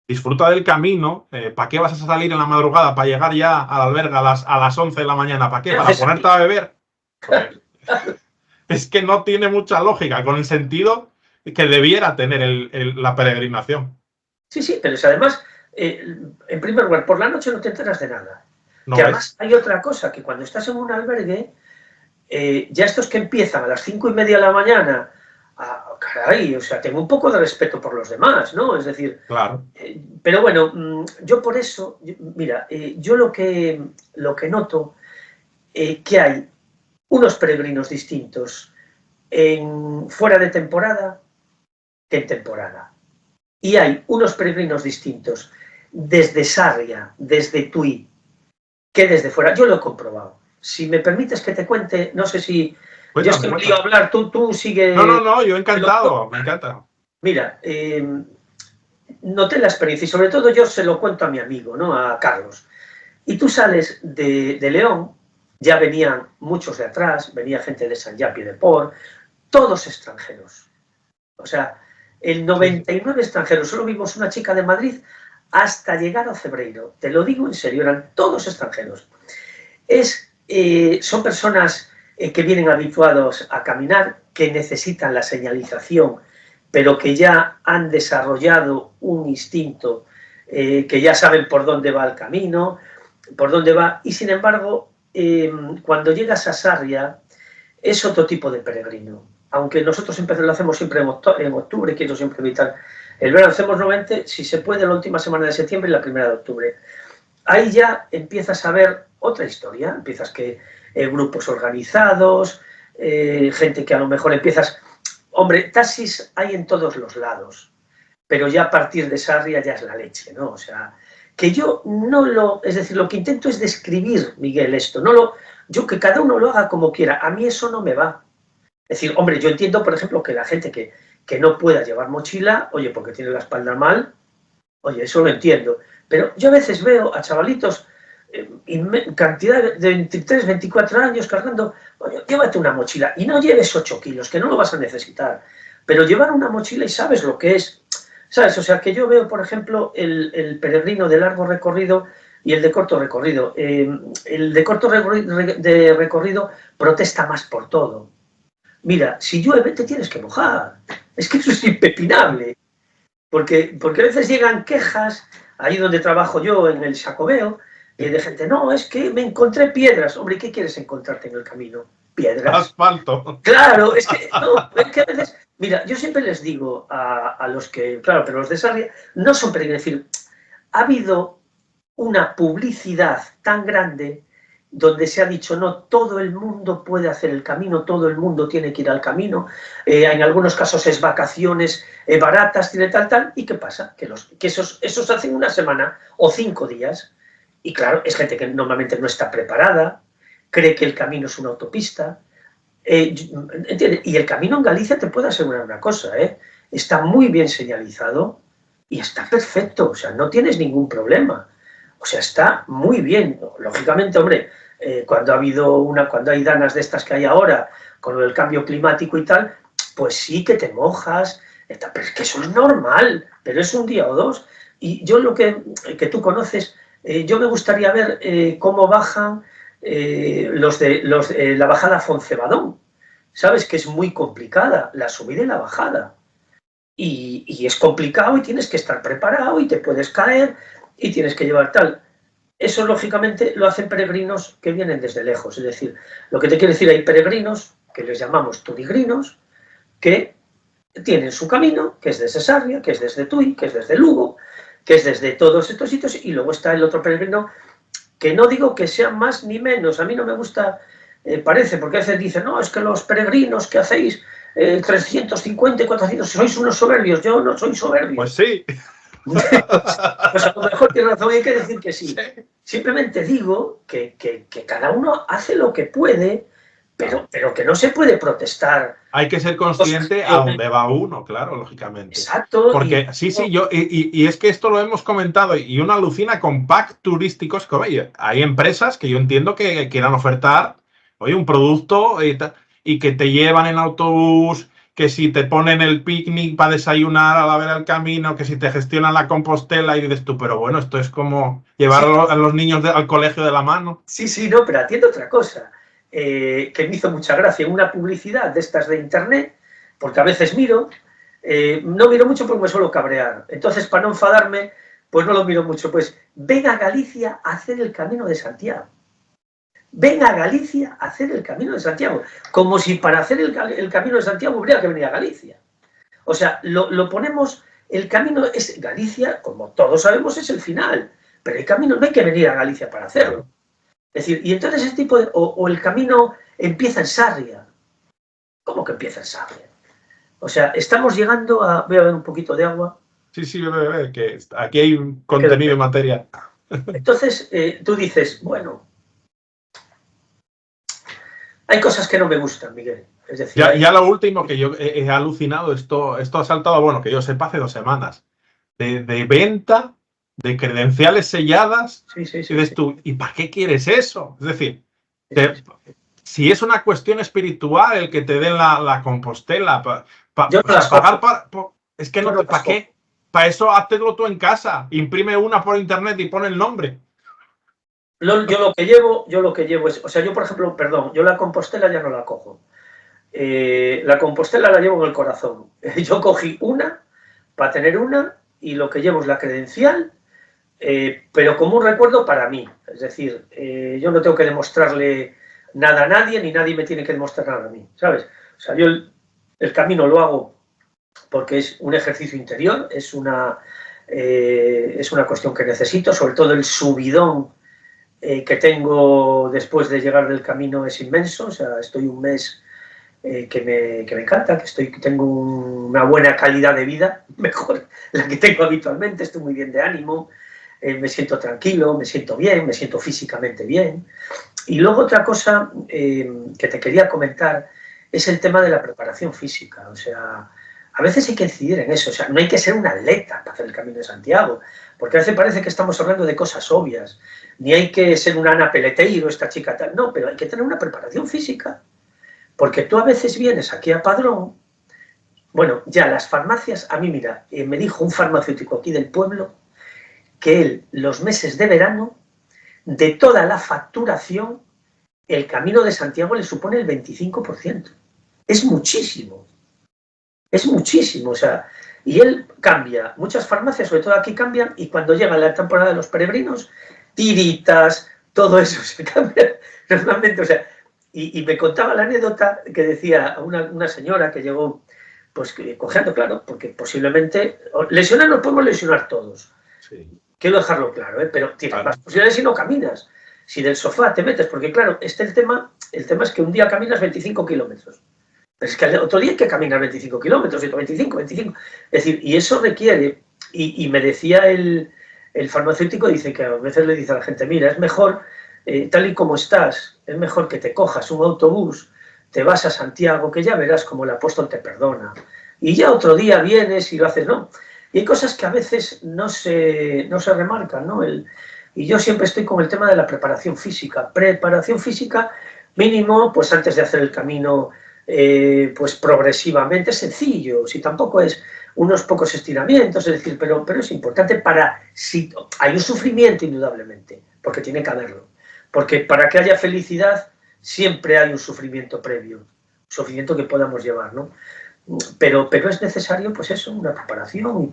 S1: disfruta del camino. ¿Para qué vas a salir en la madrugada? ¿Para llegar ya al albergue a las 11 de la mañana? ¿Para qué? ¿Para ponerte a beber? Pues, es que no tiene mucha lógica con el sentido que debiera tener la peregrinación.
S2: Sí, pero es además, en primer lugar, por la noche no te enteras de nada.
S1: ¿No
S2: que
S1: ves?
S2: además hay otra cosa, que cuando estás en un albergue, ya estos que empiezan a las 5:30 de la mañana, caray, o sea, tengo un poco de respeto por los demás, ¿no? Es decir,
S1: claro.
S2: Pero bueno, yo por eso, mira, yo lo que noto, que hay unos peregrinos distintos fuera de temporada que en temporada. Y hay unos peregrinos distintos desde Sarria, desde Tui, que desde fuera. Yo lo he comprobado. Si me permites que te cuente, no sé si... Cuéntame, yo es que me lío a hablar, tú sigue...
S1: No, yo encantado, me encanta.
S2: Mira, noté la experiencia y sobre todo yo se lo cuento a mi amigo, ¿no? A Carlos. Y tú sales de León, ya venían muchos de atrás, venía gente de San Japi de Port, todos extranjeros. O sea, el 99 extranjeros, solo vimos una chica de Madrid hasta llegar a Cebreiro. Te lo digo en serio, eran todos extranjeros. Son personas que vienen habituados a caminar, que necesitan la señalización, pero que ya han desarrollado un instinto, que ya saben por dónde va el camino, por dónde va, y sin embargo, cuando llegas a Sarria, es otro tipo de peregrino. Aunque nosotros lo hacemos siempre en octubre, quiero siempre evitar el verano, hacemos 90, si se puede, la última semana de septiembre y la primera de octubre. Ahí ya empiezas a ver otra historia, empiezas que grupos organizados, gente que a lo mejor empiezas... Hombre, taxis hay en todos los lados, pero ya a partir de Sarria ya es la leche, ¿no? O sea, que yo no lo... Es decir, lo que intento es describir, Miguel, esto, yo que cada uno lo haga como quiera, a mí eso no me va. Es decir, hombre, yo entiendo, por ejemplo, que la gente que no pueda llevar mochila, oye, porque tiene la espalda mal, oye, eso lo entiendo. Pero yo a veces veo a chavalitos, cantidad de 23, 24 años cargando, oye, llévate una mochila y no lleves 8 kilos, que no lo vas a necesitar. Pero llevar una mochila y sabes lo que es, ¿sabes? O sea, que yo veo, por ejemplo, el peregrino de largo recorrido y el de corto recorrido. El de corto recorrido protesta más por todo. Mira, si llueve te tienes que mojar. Es que eso es impepinable. Porque a veces llegan quejas, ahí donde trabajo yo, en el Xacobeo, de gente, no, es que me encontré piedras. Hombre, ¿qué quieres encontrarte en el camino? Piedras.
S1: Asfalto.
S2: Claro, no, es que a veces, mira, yo siempre les digo a los que, claro, pero los de Sarria no son peregrinos, es decir, ha habido una publicidad tan grande donde se ha dicho, no, todo el mundo puede hacer el camino, todo el mundo tiene que ir al camino, en algunos casos es vacaciones baratas, tiene tal, ¿y qué pasa? Que esos hacen una semana o 5 días, y claro, es gente que normalmente no está preparada, cree que el camino es una autopista, ¿entiendes? Y el camino en Galicia, te puedo asegurar una cosa, está muy bien señalizado y está perfecto, o sea, no tienes ningún problema. O sea, está muy bien. Lógicamente, hombre, cuando hay danas de estas que hay ahora, con el cambio climático y tal, pues sí que te mojas, pero es que eso es normal, pero es un día o dos. Y yo que tú conoces, yo me gustaría ver cómo bajan la bajada a Foncebadón. Sabes que es muy complicada, la subida y la bajada. Y es complicado y tienes que estar preparado y te puedes caer y tienes que llevar tal. Eso, lógicamente, lo hacen peregrinos que vienen desde lejos. Es decir, lo que te quiero decir, hay peregrinos, que les llamamos turigrinos, que tienen su camino, que es desde Sarria, que es desde Tui, que es desde Lugo, que es desde todos estos sitios, y luego está el otro peregrino, que no digo que sean más ni menos, a mí no me gusta, parece, porque a veces dicen, no, es que los peregrinos que hacéis 350 y 400, sois unos soberbios. Yo no soy soberbio.
S1: Pues sí.
S2: Pues a lo mejor tiene razón, hay que decir que sí. Simplemente digo que cada uno hace lo que puede, pero que no se puede protestar.
S1: Hay que ser consciente a dónde va uno, claro, lógicamente.
S2: Exacto.
S1: Porque sí, y es que esto lo hemos comentado, y uno alucina con packs turísticos que, oye, hay empresas que yo entiendo que quieran ofertar, oye, un producto y que te llevan en autobús, que si te ponen el picnic para desayunar a la vera del camino, que si te gestionan la Compostela, y dices tú, pero bueno, esto es como llevar a los niños al colegio de la mano.
S2: Sí, no, pero atiendo otra cosa, que me hizo mucha gracia, una publicidad de estas de internet, porque a veces no miro mucho porque me suelo cabrear, entonces para no enfadarme, pues no lo miro mucho, pues ven a Galicia a hacer el Camino de Santiago. Ven a Galicia a hacer el Camino de Santiago, como si para hacer el Camino de Santiago hubiera que venir a Galicia. O sea, lo ponemos, el camino es Galicia, como todos sabemos, es el final, pero el camino no hay que venir a Galicia para hacerlo. Es decir, y entonces ese tipo de, o el camino empieza en Sarria. ¿Cómo que empieza en Sarria? O sea, estamos llegando a, voy a ver un poquito de agua.
S1: Sí, bebé, que aquí hay un contenido y materia.
S2: Entonces, tú dices, bueno, hay cosas que no me gustan, Miguel. Es decir,
S1: ya lo último que yo he alucinado, esto ha saltado, bueno, que yo sepa, hace 2 semanas, de venta de credenciales selladas.
S2: Sí,
S1: y dices tú, ¿y para qué quieres eso? Es decir, si es una cuestión espiritual el que te den la Compostela, pagar es que no, ¿para qué? Para eso hazlo tú en casa, imprime una por internet y pon el nombre.
S2: Yo lo que llevo es, o sea, yo por ejemplo, perdón, yo la Compostela ya no la cojo. La Compostela la llevo en el corazón. Yo cogí una para tener una y lo que llevo es la credencial, pero como un recuerdo para mí. Es decir, yo no tengo que demostrarle nada a nadie, ni nadie me tiene que demostrar nada a mí, ¿sabes? O sea, yo el camino lo hago porque es un ejercicio interior, es una cuestión que necesito, sobre todo el subidón que tengo después de llegar del camino es inmenso. O sea, estoy un mes que me encanta, que tengo una buena calidad de vida, mejor la que tengo habitualmente, estoy muy bien de ánimo, me siento tranquilo, me siento bien, me siento físicamente bien. Y luego otra cosa que te quería comentar es el tema de la preparación física. O sea, a veces hay que incidir en eso. O sea, no hay que ser un atleta para hacer el Camino de Santiago, porque a veces parece que estamos hablando de cosas obvias. Ni hay que ser una Ana Peleteiro, esta chica tal. No, pero hay que tener una preparación física. Porque tú a veces vienes aquí a Padrón, bueno, ya las farmacias, a mí mira, me dijo un farmacéutico aquí del pueblo que él, los meses de verano, de toda la facturación, el Camino de Santiago le supone el 25%. Es muchísimo. Es muchísimo, o sea, y él cambia. Muchas farmacias, sobre todo aquí, cambian, y cuando llega la temporada de los peregrinos, tiritas, todo eso se cambia normalmente, o sea, y me contaba la anécdota que decía una señora que llegó, pues cojeando, claro, porque posiblemente, lesionar nos podemos lesionar todos,
S1: Sí.
S2: quiero dejarlo claro, pero tienes más posibilidades si no caminas, si del sofá te metes, porque claro, el tema es que un día caminas 25 kilómetros, pero es que al otro día hay que caminar 25 kilómetros, 25. Es decir, y eso requiere, y me decía el farmacéutico, dice que a veces le dice a la gente, mira, es mejor, tal y como estás, es mejor que te cojas un autobús, te vas a Santiago, que ya verás como el apóstol te perdona. Y ya otro día vienes y lo haces, ¿no? Y hay cosas que a veces no se remarcan, ¿no? Y yo siempre estoy con el tema de la preparación física. Preparación física mínimo, pues antes de hacer el camino, pues progresivamente, sencillo, si tampoco es unos pocos estiramientos, es decir, pero es importante para, si hay un sufrimiento indudablemente, porque tiene que haberlo, porque para que haya felicidad siempre hay un sufrimiento previo, un sufrimiento que podamos llevar, ¿no? Pero es necesario, pues eso, una preparación y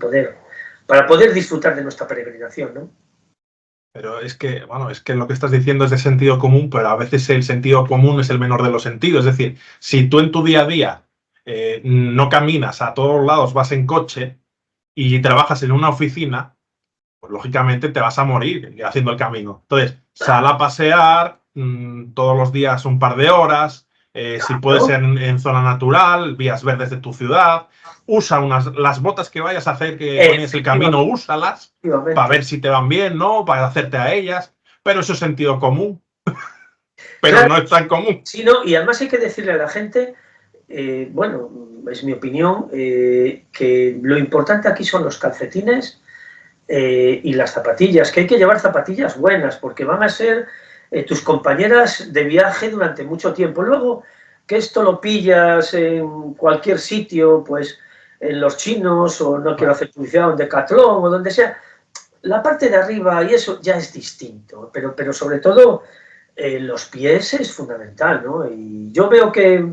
S2: para poder disfrutar de nuestra peregrinación, ¿no?
S1: Pero es que, bueno, es que lo que estás diciendo es de sentido común, pero a veces el sentido común es el menor de los sentidos. Es decir, si tú en tu día a día no caminas a todos lados, vas en coche y trabajas en una oficina, pues lógicamente te vas a morir haciendo el camino. Entonces, sal a pasear todos los días un par de horas, si puede
S2: Claro.
S1: ser en zona natural, vías verdes de tu ciudad, usa las botas que vayas a hacer, que pones el camino, úsalas para ver si te van bien, ¿no? Para hacerte a ellas, pero eso es sentido común, pero
S2: Claro,
S1: no es tan común.
S2: sí, no, y además hay que decirle a la gente, bueno, es mi opinión, que lo importante aquí son los calcetines y las zapatillas, que hay que llevar zapatillas buenas, porque van a ser tus compañeras de viaje durante mucho tiempo. Luego, que esto lo pillas en cualquier sitio, pues en los chinos, o no quiero hacer publicidad, en Decathlon, o donde sea, la parte de arriba y eso ya es distinto, pero sobre todo los pies es fundamental, ¿no? Y yo veo que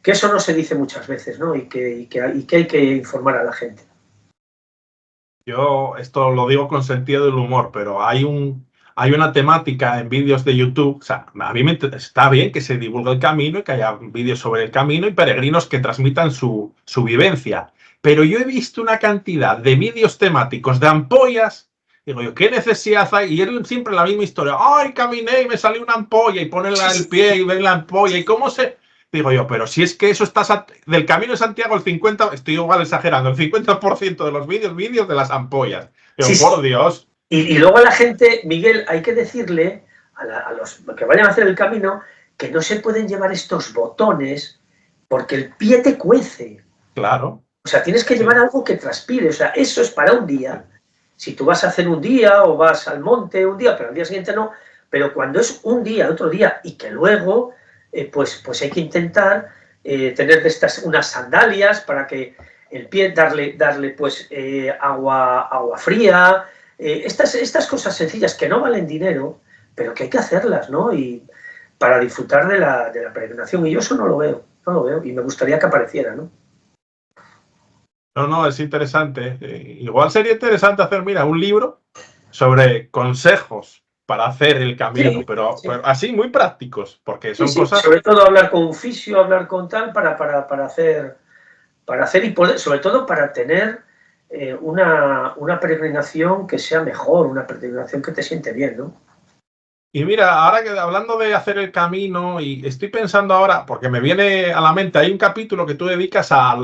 S2: eso no se dice muchas veces, ¿no? Y que hay que informar a la gente.
S1: Yo esto lo digo con sentido del humor, pero hay una temática en vídeos de YouTube. O sea, a mí está bien que se divulgue el camino y que haya vídeos sobre el camino y peregrinos que transmitan su vivencia. Pero yo he visto una cantidad de vídeos temáticos de ampollas. Digo yo, ¿qué necesidad hay? Y él siempre la misma historia. ¡Ay, caminé y me salió una ampolla! Y pone el pie y ven la ampolla. ¿Y cómo se...? Digo yo, pero si es que eso está del Camino de Santiago, el 50, estoy igual exagerando, el 50% de los vídeos de las ampollas. Digo,
S2: Sí,
S1: por
S2: sí.
S1: Dios.
S2: Y luego a la gente, Miguel, hay que decirle a los que vayan a hacer el camino que no se pueden llevar estos botones porque el pie te cuece.
S1: Claro.
S2: O sea, tienes que
S1: Sí,
S2: llevar algo que transpire. O sea, eso es para un día. Si tú vas a hacer un día o vas al monte un día, pero al día siguiente no. Pero cuando es un día, otro día, y que luego, pues hay que intentar tener de estas unas sandalias para que el pie, darle pues agua fría, estas cosas sencillas que no valen dinero, pero que hay que hacerlas, ¿no? Y para disfrutar de la peregrinación. Y yo eso no lo veo, y me gustaría que apareciera, ¿no?
S1: no, es interesante. Igual sería interesante hacer, mira, un libro sobre consejos para hacer el camino,
S2: Sí,
S1: pero
S2: sí.
S1: así muy prácticos, porque
S2: Sí,
S1: son
S2: sí,
S1: cosas.
S2: sobre todo hablar con un fisio, hablar con tal, para hacer y poder, sobre todo para tener una peregrinación que sea mejor, una peregrinación que te siente bien, ¿no?
S1: Y mira, ahora que hablando de hacer el camino, y estoy pensando ahora, porque me viene a la mente, hay un capítulo que tú dedicas a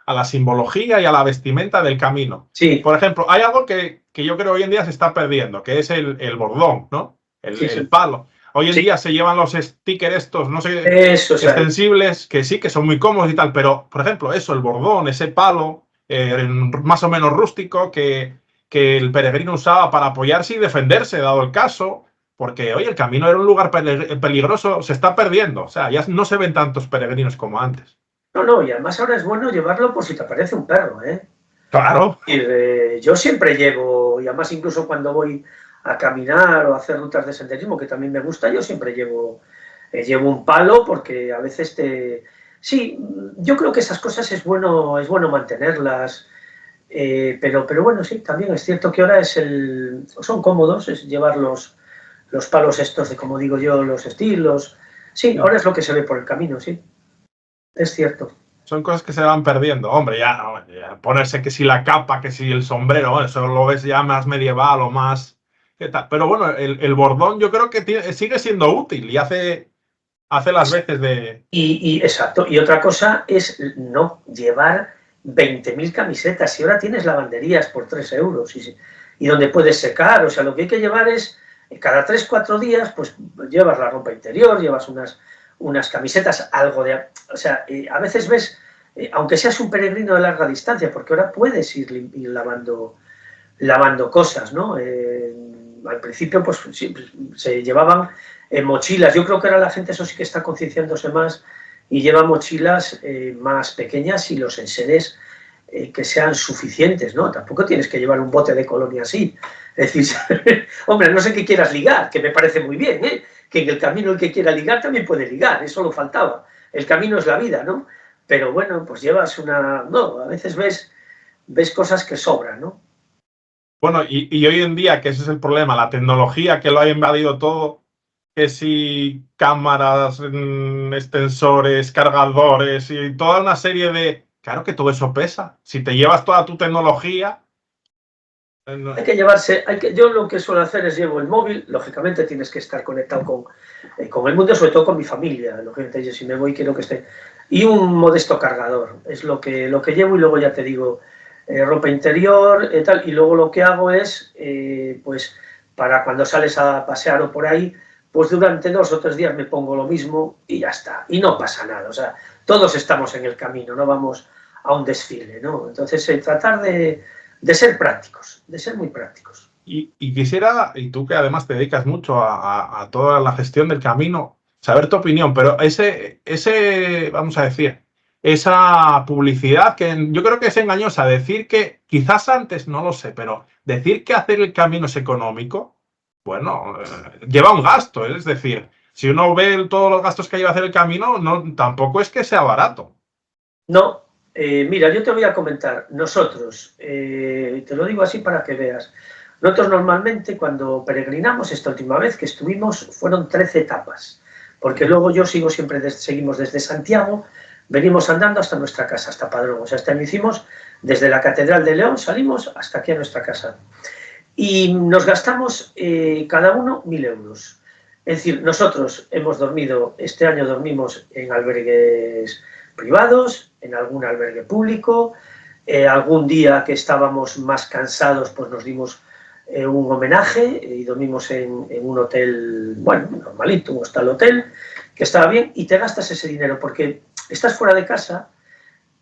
S1: la simbología y a la vestimenta del camino.
S2: Sí,
S1: Por ejemplo, hay algo que yo creo hoy en día se está perdiendo, que es el bordón, ¿no?
S2: sí,
S1: El
S2: sí,
S1: palo. Hoy en
S2: sí,
S1: día se llevan los stickers estos, no sé,
S2: eso, o sea,
S1: extensibles, que sí, que son muy cómodos y tal, pero, por ejemplo, eso, el bordón, ese palo, más o menos rústico, que el peregrino usaba para apoyarse y defenderse, dado el caso, porque, oye, el camino era un lugar peligroso, se está perdiendo. O sea, ya no se ven tantos peregrinos como antes.
S2: no, y además ahora es bueno llevarlo por si te aparece un perro, ¿eh?
S1: Claro.
S2: Y, yo siempre llevo, y además incluso cuando voy a caminar o a hacer rutas de senderismo, que también me gusta, yo siempre llevo un palo porque a veces Sí, yo creo que esas cosas es bueno mantenerlas, pero bueno, sí, también es cierto que ahora son cómodos, es llevar los palos estos de, como digo yo, los estilos. Sí, ahora es lo que se ve por el camino, sí, es cierto.
S1: Son cosas que se van perdiendo. Hombre, ya, no, ya ponerse que si la capa, que si el sombrero, bueno, eso lo ves ya más medieval o más... ¿qué tal? Pero bueno, el bordón yo creo que sigue siendo útil y hace las veces de...
S2: Exacto. Y otra cosa es no llevar 20.000 camisetas. Y ahora tienes lavanderías por 3 euros y donde puedes secar. O sea, lo que hay que llevar es, cada 3-4 días, pues llevas la ropa interior, llevas unas camisetas, algo de... O sea, a veces ves, aunque seas un peregrino de larga distancia, porque ahora puedes ir lavando cosas, ¿no? Al principio, pues se llevaban mochilas. Yo creo que ahora la gente, eso sí que está concienciándose más y lleva mochilas más pequeñas y los enseres que sean suficientes, ¿no? Tampoco tienes que llevar un bote de colonia así. Es decir, hombre, no sé qué quieras ligar, que me parece muy bien, ¿eh? Que en el camino el que quiera ligar también puede ligar, eso lo faltaba. El camino es la vida, ¿no? Pero bueno, pues llevas una... No, a veces ves cosas que sobran, ¿no?
S1: Bueno, y hoy en día, que ese es el problema, la tecnología que lo ha invadido todo, que si cámaras, extensores, cargadores y toda una serie de... Claro que todo eso pesa. Si te llevas toda tu tecnología...
S2: Hay que llevarse, yo lo que suelo hacer es llevo el móvil, lógicamente tienes que estar conectado con el mundo, sobre todo con mi familia, lógicamente yo si me voy quiero que esté, y un modesto cargador, es lo que llevo y luego ya te digo, ropa interior, tal, y luego lo que hago es, pues para cuando sales a pasear o por ahí, pues durante 2 o 3 días me pongo lo mismo y ya está, y no pasa nada, o sea, todos estamos en el camino, no vamos a un desfile, ¿no? Entonces tratar de ser prácticos, de ser muy prácticos.
S1: Y quisiera, y tú que además te dedicas mucho a toda la gestión del camino, saber tu opinión, pero vamos a decir, esa publicidad que yo creo que es engañosa, decir que quizás antes, no lo sé, pero decir que hacer el camino es económico, bueno, lleva un gasto, es decir, si uno ve todos los gastos que lleva hacer el camino, no, tampoco es que sea barato.
S2: No, mira, yo te voy a comentar, nosotros, te lo digo así para que veas, nosotros normalmente cuando peregrinamos, esta última vez que estuvimos, fueron 13 etapas, porque luego yo seguimos desde Santiago, venimos andando hasta nuestra casa, hasta Padrón, o sea, este año hicimos desde la Catedral de León, salimos hasta aquí a nuestra casa, y nos gastamos cada uno 1.000 euros. Es decir, nosotros hemos dormido, este año dormimos en albergues privados, en algún albergue público, algún día que estábamos más cansados, pues nos dimos un homenaje y dormimos en un hotel, bueno, normalito, un hostal hotel, que estaba bien, y te gastas ese dinero porque estás fuera de casa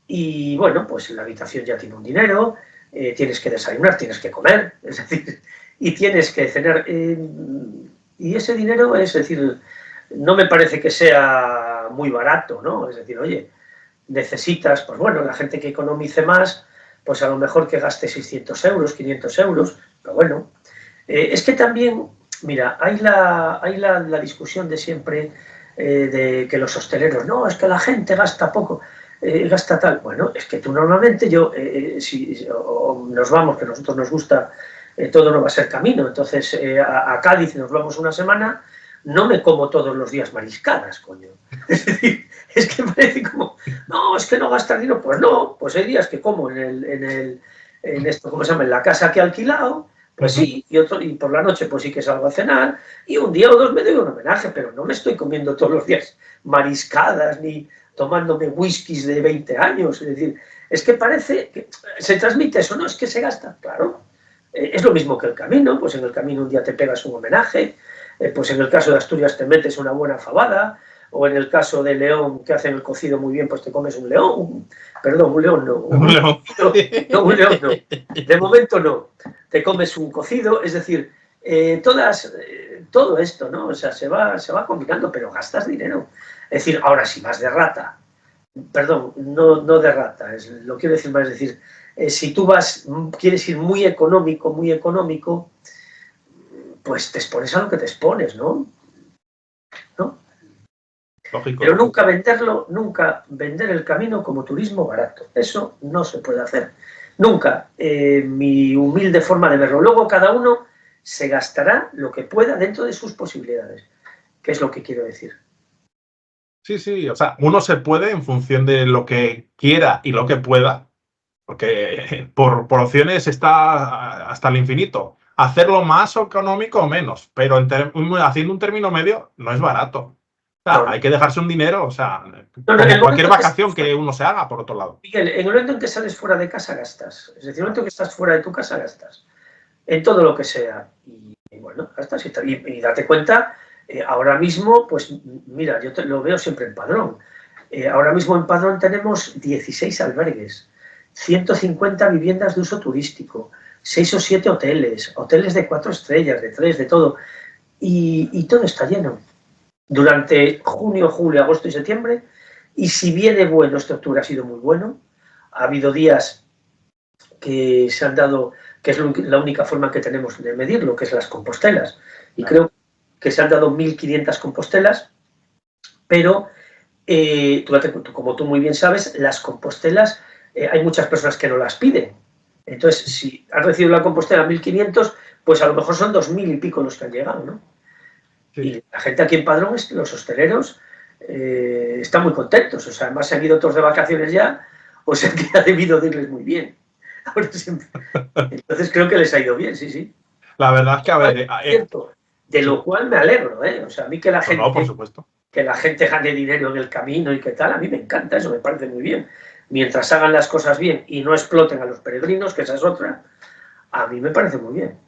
S2: y, bueno, pues la habitación ya tiene un dinero, tienes que desayunar, tienes que comer, es decir, y tienes que cenar, y ese dinero, es decir, no me parece que sea muy barato, ¿no? Es decir, oye, necesitas, pues bueno, la gente que economice más, pues a lo mejor que gaste 600 euros, 500 euros, pero bueno. Es que también, mira, hay la discusión de siempre de que los hosteleros, no, es que la gente gasta poco, gasta tal. Bueno, es que tú normalmente, si nos vamos, que a nosotros nos gusta, todo no va a ser camino, entonces a Cádiz nos vamos una semana, no me como todos los días mariscadas, coño. Es decir, es que parece como, no, es que no gastas dinero. Pues no, pues hay días que como en esto, ¿cómo se llama? En la casa que he alquilado, pues sí, y por la noche pues sí que salgo a cenar, y un día o dos me doy un homenaje, pero no me estoy comiendo todos los días mariscadas, ni tomándome whiskies de 20 años, es decir, es que parece que se transmite eso, no, es que se gasta, claro. Es lo mismo que el camino, pues en el camino un día te pegas un homenaje, pues en el caso de Asturias te metes una buena fabada, o en el caso de León, que hacen el cocido muy bien, pues te comes un león, perdón, un león no, un león no, un león no, de momento no, te comes un cocido, es decir, todo esto, ¿no? O sea, se va combinando, pero gastas dinero. Es decir, ahora si vas de rata, perdón, no de rata, lo quiero decir más, es decir, si tú quieres ir muy económico, pues te expones a lo que te expones, ¿no?
S1: lógico.
S2: Pero nunca venderlo, nunca vender el camino como turismo barato. Eso no se puede hacer. Nunca. Mi humilde forma de verlo. Luego cada uno se gastará lo que pueda dentro de sus posibilidades, que es lo que quiero decir.
S1: Sí, sí, o sea, uno se puede en función de lo que quiera y lo que pueda, porque por opciones está hasta el infinito. Hacerlo más económico o menos, pero haciendo un término medio no es barato. O sea,
S2: No,
S1: hay que dejarse un dinero, o sea,
S2: no, en
S1: como
S2: el
S1: cualquier
S2: momento
S1: vacación que uno se haga, por otro lado.
S2: Miguel, en el momento en que sales fuera de casa gastas. Es decir, en el momento en que estás fuera de tu casa gastas. En todo lo que sea. Y bueno, gastas y date cuenta, ahora mismo, pues mira, yo lo veo siempre en Padrón. Ahora mismo en Padrón tenemos 16 albergues, 150 viviendas de uso turístico, 6 o 7 hoteles, hoteles de 4 estrellas, de 3, de todo. Y todo está lleno. Durante junio, julio, agosto y septiembre. Y si viene bueno, este octubre ha sido muy bueno. Ha habido días que se han dado, que es la única forma que tenemos de medirlo, que es las compostelas. Y creo que se han dado 1.500 compostelas, pero como tú muy bien sabes, las compostelas, hay muchas personas que no las piden. Entonces, si han recibido la compostela 1.500, pues a lo mejor son 2.000 y pico los que han llegado, ¿no? Sí. Y la gente aquí en Padrón, los hosteleros, están muy contentos. O sea, además se han ido todos de vacaciones ya, o sea que ha debido de irles muy bien. Entonces creo que les ha ido bien, sí, sí.
S1: La verdad es que, a ver...
S2: De lo cual me alegro, ¿eh? O sea, a mí que la gente...
S1: por supuesto.
S2: Que la gente gane dinero en el camino y qué tal, a mí me encanta, eso me parece muy bien. Mientras hagan las cosas bien y no exploten a los peregrinos, que esa es otra, a mí me parece muy bien.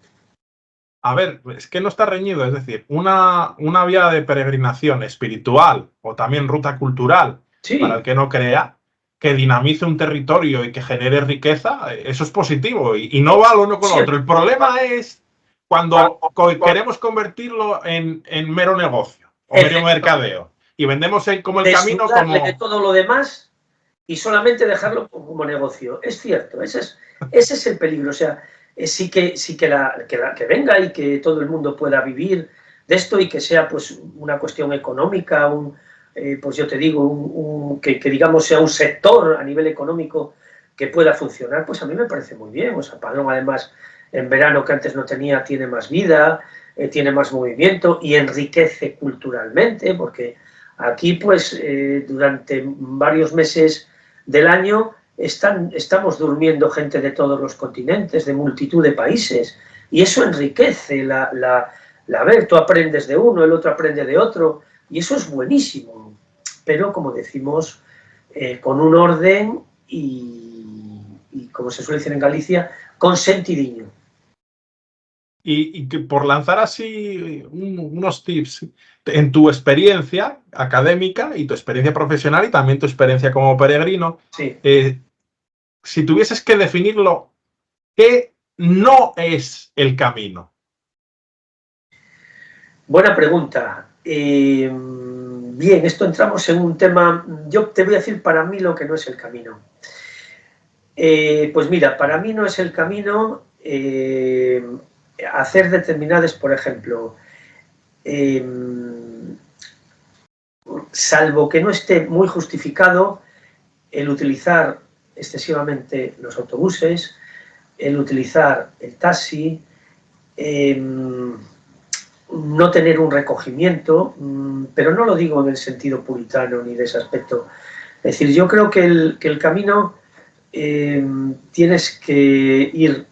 S1: A ver, es que no está reñido, es decir, una vía de peregrinación espiritual o también ruta cultural,
S2: sí,
S1: para el que no crea, que dinamice un territorio y que genere riqueza, eso es positivo y no va lo uno con lo otro. El problema es cuando queremos convertirlo en mero negocio o mero mercadeo y vendemos como el camino como...
S2: de todo lo demás y solamente dejarlo como negocio. Es cierto, ese es el peligro. O sea, sí que venga y que todo el mundo pueda vivir de esto y que sea pues una cuestión económica, pues yo te digo, que digamos sea un sector a nivel económico que pueda funcionar, pues a mí me parece muy bien. O sea, Padrón además en verano que antes no tenía, tiene más vida, tiene más movimiento y enriquece culturalmente, porque aquí pues durante varios meses del año estamos durmiendo gente de todos los continentes, de multitud de países, y eso enriquece ver, tú aprendes de uno, el otro aprende de otro, y eso es buenísimo, pero como decimos, con un orden y como se suele decir en Galicia, con sentidiño.
S1: Y que por lanzar así unos tips en tu experiencia académica y tu experiencia profesional y también tu experiencia como peregrino,
S2: sí.
S1: Si tuvieses que definirlo, ¿qué no es el camino?
S2: Buena pregunta. Bien, esto entramos en un tema, yo te voy a decir para mí lo que no es el camino. Pues mira, para mí no es el camino hacer determinadas, por ejemplo, salvo que no esté muy justificado el utilizar excesivamente los autobuses, el utilizar el taxi, no tener un recogimiento, pero no lo digo en el sentido puritano ni de ese aspecto. Es decir, yo creo que el camino tienes que ir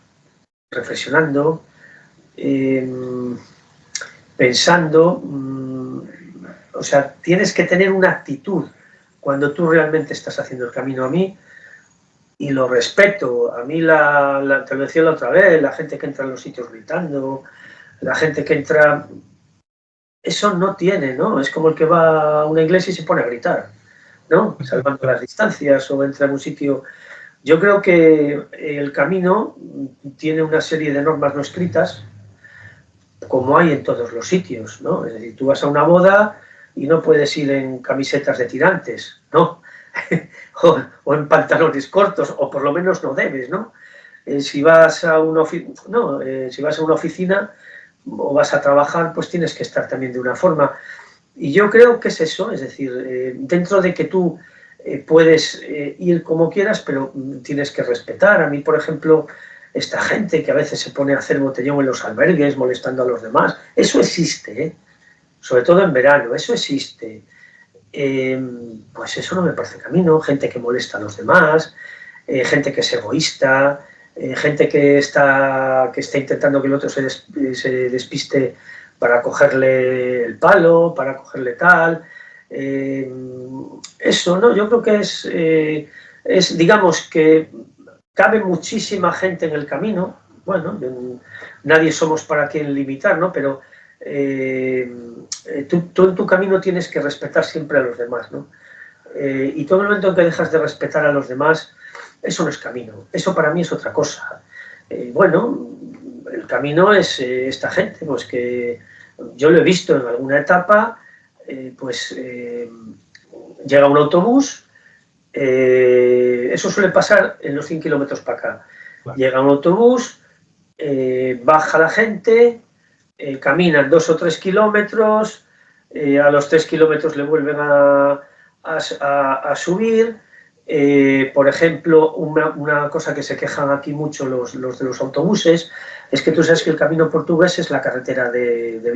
S2: reflexionando, pensando, o sea, tienes que tener una actitud cuando tú realmente estás haciendo el camino. A mí, y lo respeto, a mí te lo decía la otra vez, la gente que entra en los sitios gritando, la gente que entra, eso no tiene, ¿no? Es como el que va a una iglesia y se pone a gritar, ¿no? Salvando las distancias o entra en un sitio. Yo creo que el camino tiene una serie de normas no escritas, como hay en todos los sitios, ¿no? Es decir, tú vas a una boda y no puedes ir en camisetas de tirantes, ¿no? o en pantalones cortos, o por lo menos no debes, ¿no? Si vas a una si vas a una oficina o vas a trabajar, pues tienes que estar también de una forma. Y yo creo que es eso, es decir, dentro de que tú puedes ir como quieras, pero tienes que respetar. A mí, por ejemplo, esta gente que a veces se pone a hacer botellón en los albergues molestando a los demás, eso existe, ¿eh? Sobre todo en verano, eso existe. Pues eso no me parece camino, gente que molesta a los demás, gente que es egoísta, gente que está intentando que el otro se despiste para cogerle el palo, para cogerle tal. Eso, ¿no? Yo creo que digamos que cabe muchísima gente en el camino. Bueno, nadie somos para quien limitar, ¿no? Pero tú en tu camino tienes que respetar siempre a los demás, ¿no? Y todo el momento en que dejas de respetar a los demás, eso no es camino, eso para mí es otra cosa. Bueno, el camino es esta gente, pues que yo lo he visto en alguna etapa, llega un autobús, eso suele pasar en los 100 kilómetros para acá. Claro. Llega un autobús, baja la gente, caminan 2 o 3 kilómetros, a los 3 kilómetros le vuelven a subir. Por ejemplo, una cosa que se quejan aquí mucho los de los autobuses es que tú sabes que el camino portugués es la carretera de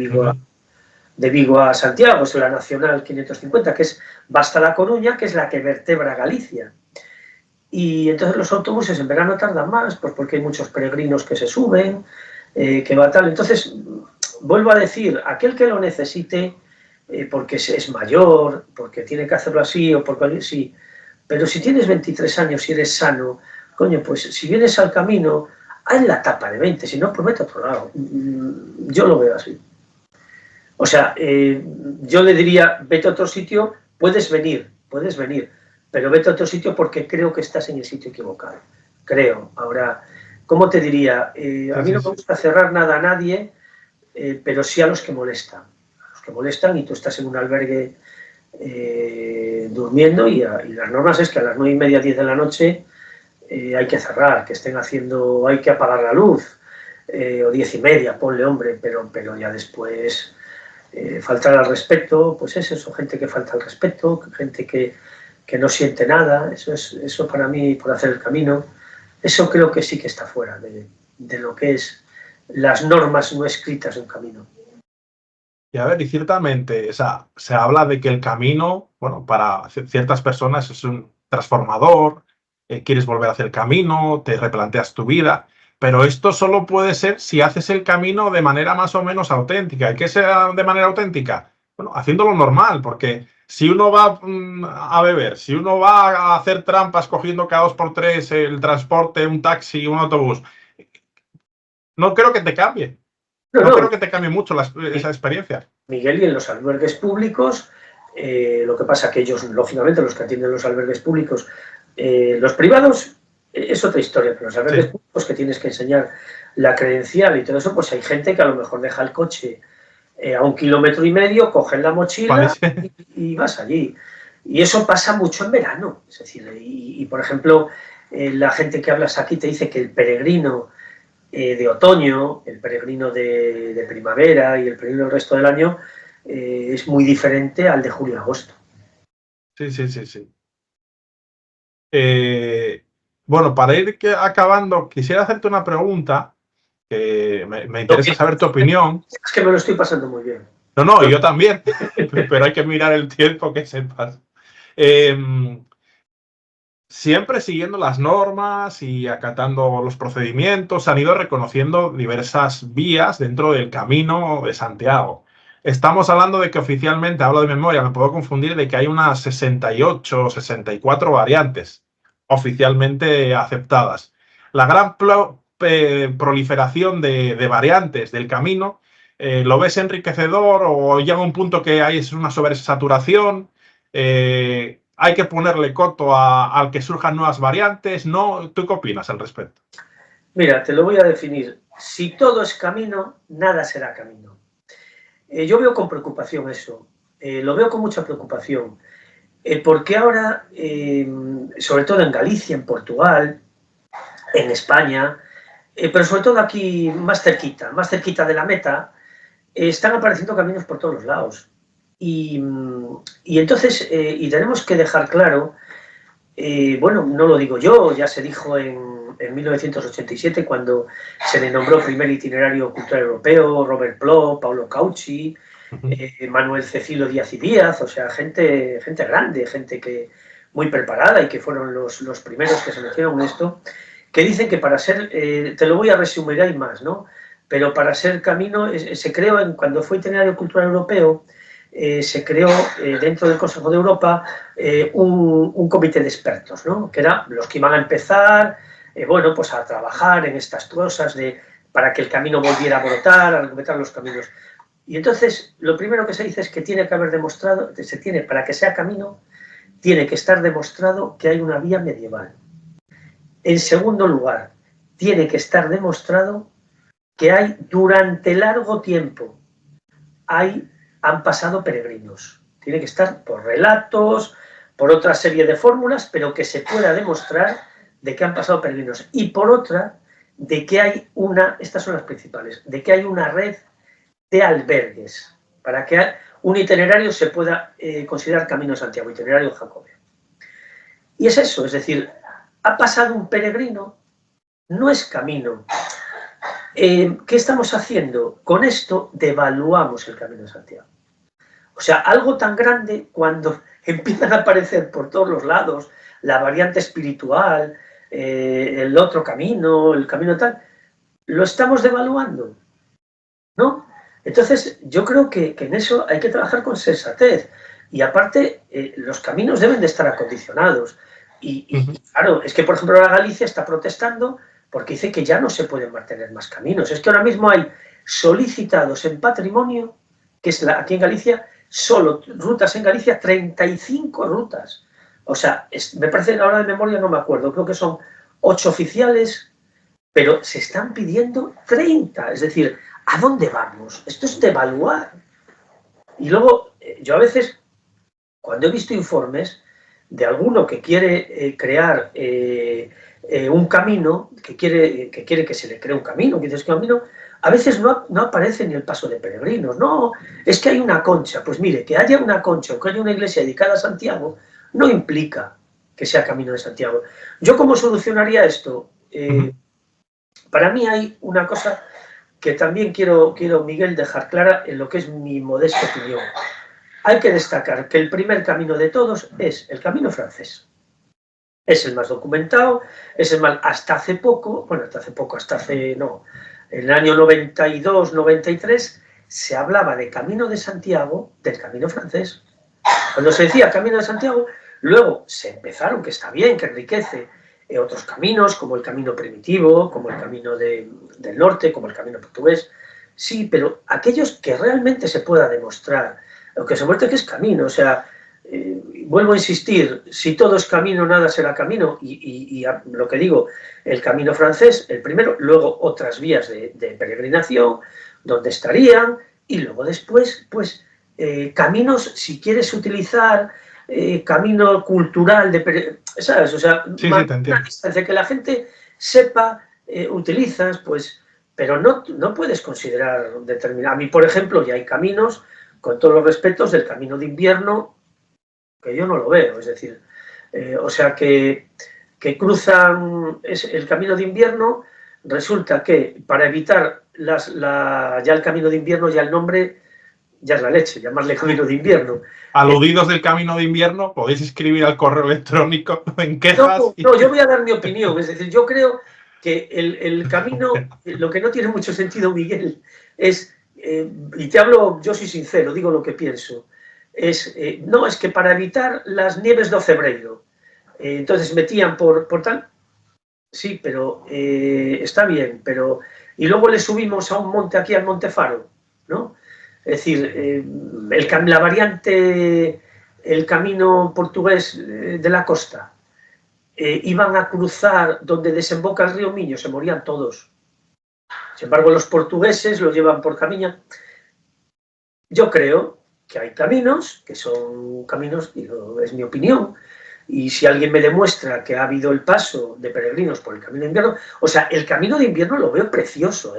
S2: Vigo a Santiago, es la Nacional 550, que va hasta La Coruña, que es la que vertebra Galicia. Y entonces los autobuses en verano tardan más, pues porque hay muchos peregrinos que se suben, que va tal. Entonces, vuelvo a decir, aquel que lo necesite, porque es mayor, porque tiene que hacerlo así, o porque sí, pero si tienes 23 años y eres sano, coño, pues si vienes al camino, haz la tapa de 20, si no, pues vete a otro lado. Yo lo veo así. O sea, yo le diría, vete a otro sitio, puedes venir, pero vete a otro sitio porque creo que estás en el sitio equivocado. Creo. Ahora, ¿cómo te diría? A mí no me gusta cerrar nada a nadie, pero sí a los que molestan. A los que molestan y tú estás en un albergue durmiendo y las normas es que a las 9:30, 10 de la noche hay que cerrar, que estén haciendo, hay que apagar la luz, o 10:30, ponle hombre, pero ya después faltar al respeto, pues es eso, gente que falta al respeto, gente que no siente nada, eso para mí, por hacer el camino, eso creo que sí que está fuera de lo que es las normas no escritas de un camino.
S1: Y a ver, y ciertamente, o sea, se habla de que el camino, bueno, para ciertas personas es un transformador, quieres volver a hacer el camino, te replanteas tu vida, pero esto solo puede ser si haces el camino de manera más o menos auténtica. ¿Y qué sea de manera auténtica? Bueno, haciéndolo normal, porque si uno va a beber, si uno va a hacer trampas cogiendo cada 2x3 el transporte, un taxi, un autobús, no creo que te cambie. No creo que te cambie mucho esa experiencia.
S2: Miguel, y en los albergues públicos, lo que pasa que ellos, lógicamente, los que atienden los albergues públicos, los privados es otra historia, pero los albergues públicos que tienes que enseñar la credencial y todo eso, pues hay gente que a lo mejor deja el coche a 1,5 kilómetros, cogen la mochila y vas allí. Y eso pasa mucho en verano. Es decir, y por ejemplo, la gente que hablas aquí te dice que el peregrino de otoño, el peregrino de primavera y el peregrino del resto del año es muy diferente al de julio-agosto.
S1: Sí. Bueno, para ir acabando, quisiera hacerte una pregunta que me interesa saber tu opinión.
S2: Es que me lo estoy pasando muy bien.
S1: No, yo también, pero hay que mirar el tiempo, que sepas. Siempre siguiendo las normas y acatando los procedimientos, han ido reconociendo diversas vías dentro del Camino de Santiago. Estamos hablando de que oficialmente, hablo de memoria, me puedo confundir, de que hay unas 68 o 64 variantes oficialmente aceptadas. La gran proliferación de variantes del camino, ¿lo ves enriquecedor o llega un punto que hay una sobresaturación? ¿Hay que ponerle coto al que surjan nuevas variantes? ¿No? ¿Tú qué opinas al respecto?
S2: Mira, te lo voy a definir. Si todo es camino, nada será camino. Yo veo con preocupación eso. Lo veo con mucha preocupación. Porque ahora, sobre todo en Galicia, en Portugal, en España, pero sobre todo aquí más cerquita de la meta, están apareciendo caminos por todos los lados. Y entonces, y tenemos que dejar claro, bueno, no lo digo yo, ya se dijo en 1987 cuando se le nombró primer itinerario cultural europeo, Robert Bloch, Paulo Cauchy, Manuel Cecilio Díaz y Díaz, o sea, gente grande, gente que muy preparada y que fueron los primeros que se metieron en esto, que dicen que para ser, te lo voy a resumir, hay más, ¿no? Pero para ser camino, se creó, cuando fue itinerario cultural europeo, se creó dentro del Consejo de Europa un comité de expertos, ¿no? Que eran los que iban a empezar, bueno, pues a trabajar en estas cosas para que el camino volviera a brotar, a recuperar los caminos. Y entonces, lo primero que se dice es que tiene que haber demostrado, para que sea camino, tiene que estar demostrado que hay una vía medieval. En segundo lugar, tiene que estar demostrado que hay, durante largo tiempo, han pasado peregrinos. Tiene que estar por relatos, por otra serie de fórmulas, pero que se pueda demostrar de que han pasado peregrinos. Y por otra, de que hay estas son las principales, de que hay una red de albergues, para que un itinerario se pueda considerar Camino de Santiago, itinerario jacobeo. Y es eso, es decir, ha pasado un peregrino, no es camino. ¿Qué estamos haciendo? Con esto devaluamos el Camino de Santiago. O sea, algo tan grande, cuando empiezan a aparecer por todos los lados la variante espiritual, el otro camino, el camino tal, lo estamos devaluando, ¿no? Entonces, yo creo que en eso hay que trabajar con sensatez. Y aparte, los caminos deben de estar acondicionados. Y claro, es que, por ejemplo, la Galicia está protestando porque dice que ya no se pueden mantener más caminos. Es que ahora mismo hay solicitados en patrimonio, que es aquí en Galicia, solo rutas en Galicia, 35 rutas. O sea, me parece que ahora de memoria no me acuerdo, creo que son 8 oficiales, pero se están pidiendo 30. Es decir, ¿a dónde vamos? Esto es devaluar. Y luego, yo a veces, cuando he visto informes de alguno que quiere crear un camino, que quiere que se le cree un camino, a veces no aparece ni el paso de peregrinos. No, es que hay una concha. Pues mire, que haya una concha o que haya una iglesia dedicada a Santiago no implica que sea Camino de Santiago. ¿Yo cómo solucionaría esto? Para mí hay una cosa que también quiero, Miguel, dejar clara en lo que es mi modesta opinión. Hay que destacar que el primer camino de todos es el camino francés. Es el más documentado, es el más, hasta hace poco, en el año 92, 93, se hablaba de Camino de Santiago, del camino francés. Cuando se decía Camino de Santiago, luego se empezaron, que está bien, que enriquece otros caminos, como el camino primitivo, como el camino del norte, como el camino portugués. Sí, pero aquellos que realmente se pueda demostrar, lo que se muestra que es camino, o sea, vuelvo a insistir, si todo es camino, nada será camino, y lo que digo, el camino francés, el primero, luego otras vías de peregrinación, donde estarían, y luego después, pues, caminos, si quieres utilizar camino cultural, ¿sabes? O sea,
S1: sí, te entiendo.
S2: Distancia, que la gente sepa, utilizas, pues, pero no puedes considerar determinado. A mí, por ejemplo, ya hay caminos, con todos los respetos, del camino de invierno, que yo no lo veo, es decir, o sea que cruzan el camino de invierno, resulta que para evitar ya el camino de invierno, ya el nombre, ya es la leche, llamarle camino de invierno.
S1: Aludidos del camino de invierno, podéis escribir al correo electrónico en quejas.
S2: No, yo voy a dar mi opinión, es decir, yo creo que el camino, lo que no tiene mucho sentido, Miguel, es, y te hablo, yo soy sincero, digo lo que pienso, es que para evitar las nieves do Cebreiro, entonces metían por tal, sí, pero está bien, pero, y luego le subimos a un monte aquí, al Monte Faro, ¿no? Es decir, la variante, el camino portugués de la costa, iban a cruzar donde desemboca el río Miño, se morían todos. Sin embargo, los portugueses lo llevan por camino. Yo creo que hay caminos, que son caminos, digo, es mi opinión, y si alguien me demuestra que ha habido el paso de peregrinos por el camino de invierno, o sea, el camino de invierno lo veo precioso,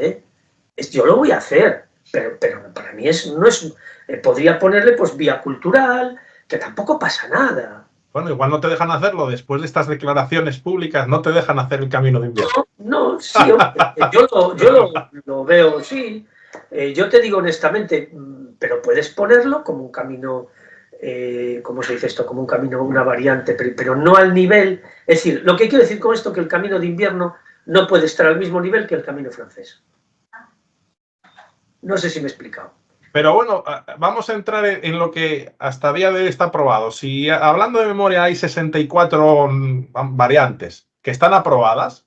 S2: yo lo voy a hacer, pero para mí no es... podría ponerle pues vía cultural, que tampoco pasa nada.
S1: Bueno, igual no te dejan hacerlo después de estas declaraciones públicas, no te dejan hacer el camino de invierno.
S2: No, sí, yo lo veo, sí. Yo te digo honestamente, pero puedes ponerlo como un camino, ¿cómo se dice esto? Como un camino, una variante, pero no al nivel. Es decir, lo que quiero decir con esto es que el camino de invierno no puede estar al mismo nivel que el camino francés. No sé si me he explicado.
S1: Pero bueno, vamos a entrar en lo que hasta día de hoy está aprobado. Si hablando de memoria hay 64 variantes que están aprobadas,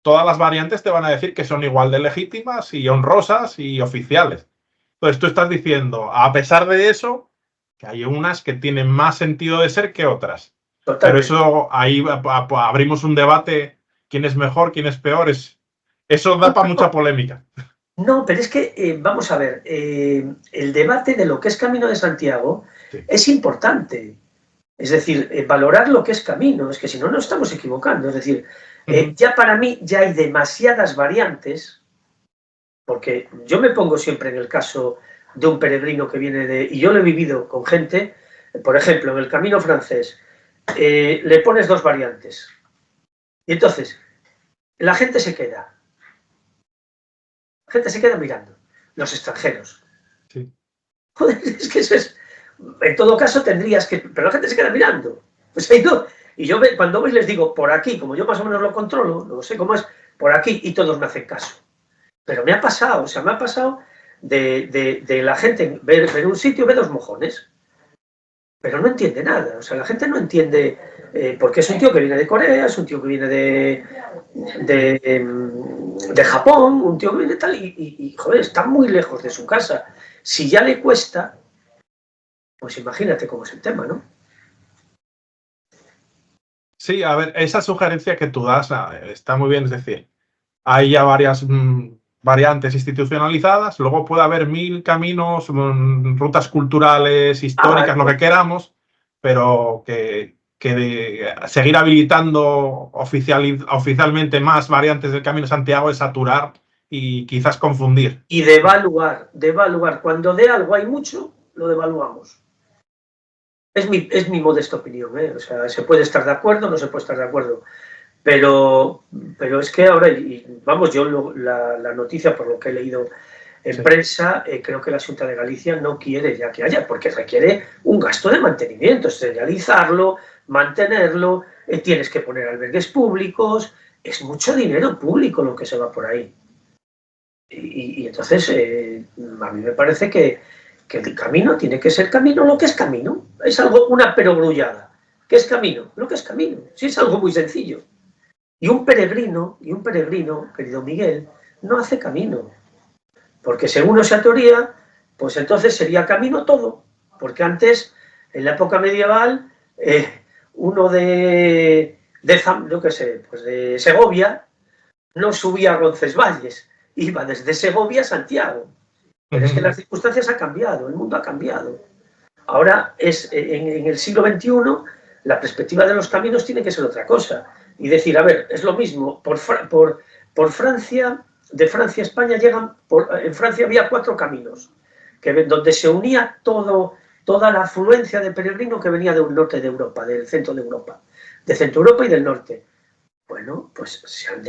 S1: todas las variantes te van a decir que son igual de legítimas y honrosas y oficiales. Entonces tú estás diciendo, a pesar de eso, que hay unas que tienen más sentido de ser que otras.
S2: Totalmente.
S1: Pero eso, ahí abrimos un debate, quién es mejor, quién es peor, eso da para mucha polémica.
S2: No, pero es que, vamos a ver, el debate de lo que es Camino de Santiago
S1: Sí.
S2: es importante. Es decir, valorar lo que es camino, es que si no, nos estamos equivocando. Es decir, ya para mí ya hay demasiadas variantes, porque yo me pongo siempre en el caso de un peregrino que viene de... Y yo lo he vivido con gente, por ejemplo, en el camino francés, le pones 2 variantes. Y entonces, la gente se queda. La gente se queda mirando. Los extranjeros.
S1: Sí.
S2: Joder, es que eso es... En todo caso tendrías que... Pero la gente se queda mirando. Pues ahí no. Y yo cuando voy les digo, por aquí, como yo más o menos lo controlo, no sé cómo es, por aquí, y todos me hacen caso. Pero me ha pasado, o sea, me ha pasado de la gente ver un sitio, ve 2 mojones, pero no entiende nada. O sea, la gente no entiende, porque es un tío que viene de Corea, es un tío que viene de Japón, un tío que viene tal, y joder, está muy lejos de su casa. Si ya le cuesta, pues imagínate cómo es el tema, ¿no?
S1: Sí, a ver, esa sugerencia que tú das está muy bien, es decir, hay ya varias variantes institucionalizadas, luego puede haber 1000 caminos, rutas culturales, históricas, lo que queramos, pero que seguir habilitando oficialmente más variantes del Camino de Santiago es saturar y quizás confundir.
S2: Y devaluar. Cuando de algo hay mucho, lo devaluamos. Es mi modesta opinión, ¿eh? O sea, se puede estar de acuerdo, no se puede estar de acuerdo. Pero es que ahora, vamos, yo la noticia, por lo que he leído en prensa, creo que la Xunta de Galicia no quiere ya que haya, porque requiere un gasto de mantenimiento, señalizarlo, mantenerlo, tienes que poner albergues públicos, es mucho dinero público lo que se va por ahí. Y entonces, a mí me parece que el camino tiene que ser camino lo que es camino. Es algo, una perogrullada. ¿Qué es camino? Lo que es camino. Sí, es algo muy sencillo. Y un peregrino, querido Miguel, no hace camino. Porque según esa teoría, pues entonces sería camino todo. Porque antes, en la época medieval, uno yo qué sé, pues de Segovia, no subía a Roncesvalles, iba desde Segovia a Santiago. Pero es que las circunstancias han cambiado, el mundo ha cambiado. Ahora, en el siglo XXI, la perspectiva de los caminos tiene que ser otra cosa. Y decir, a ver, es lo mismo, por Francia, de Francia a España en Francia había 4 caminos, donde se unía toda la afluencia de peregrino que venía del norte de Europa, del centro de Europa, de Centro Europa y del norte. Bueno, pues se han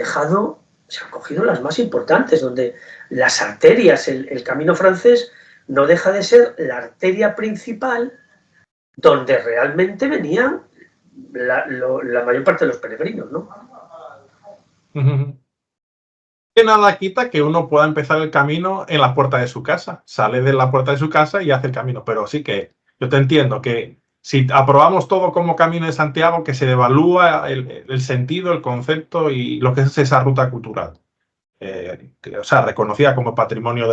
S2: cogido las más importantes, donde las arterias, el camino francés, no deja de ser la arteria principal donde realmente venían la mayor parte de los peregrinos, ¿no?
S1: Que nada quita que uno pueda empezar el camino en la puerta de su casa, sale de la puerta de su casa y hace el camino, pero sí que yo te entiendo que si aprobamos todo como Camino de Santiago, que se devalúa el sentido, el concepto y lo que es esa ruta cultural, o sea, reconocida como patrimonio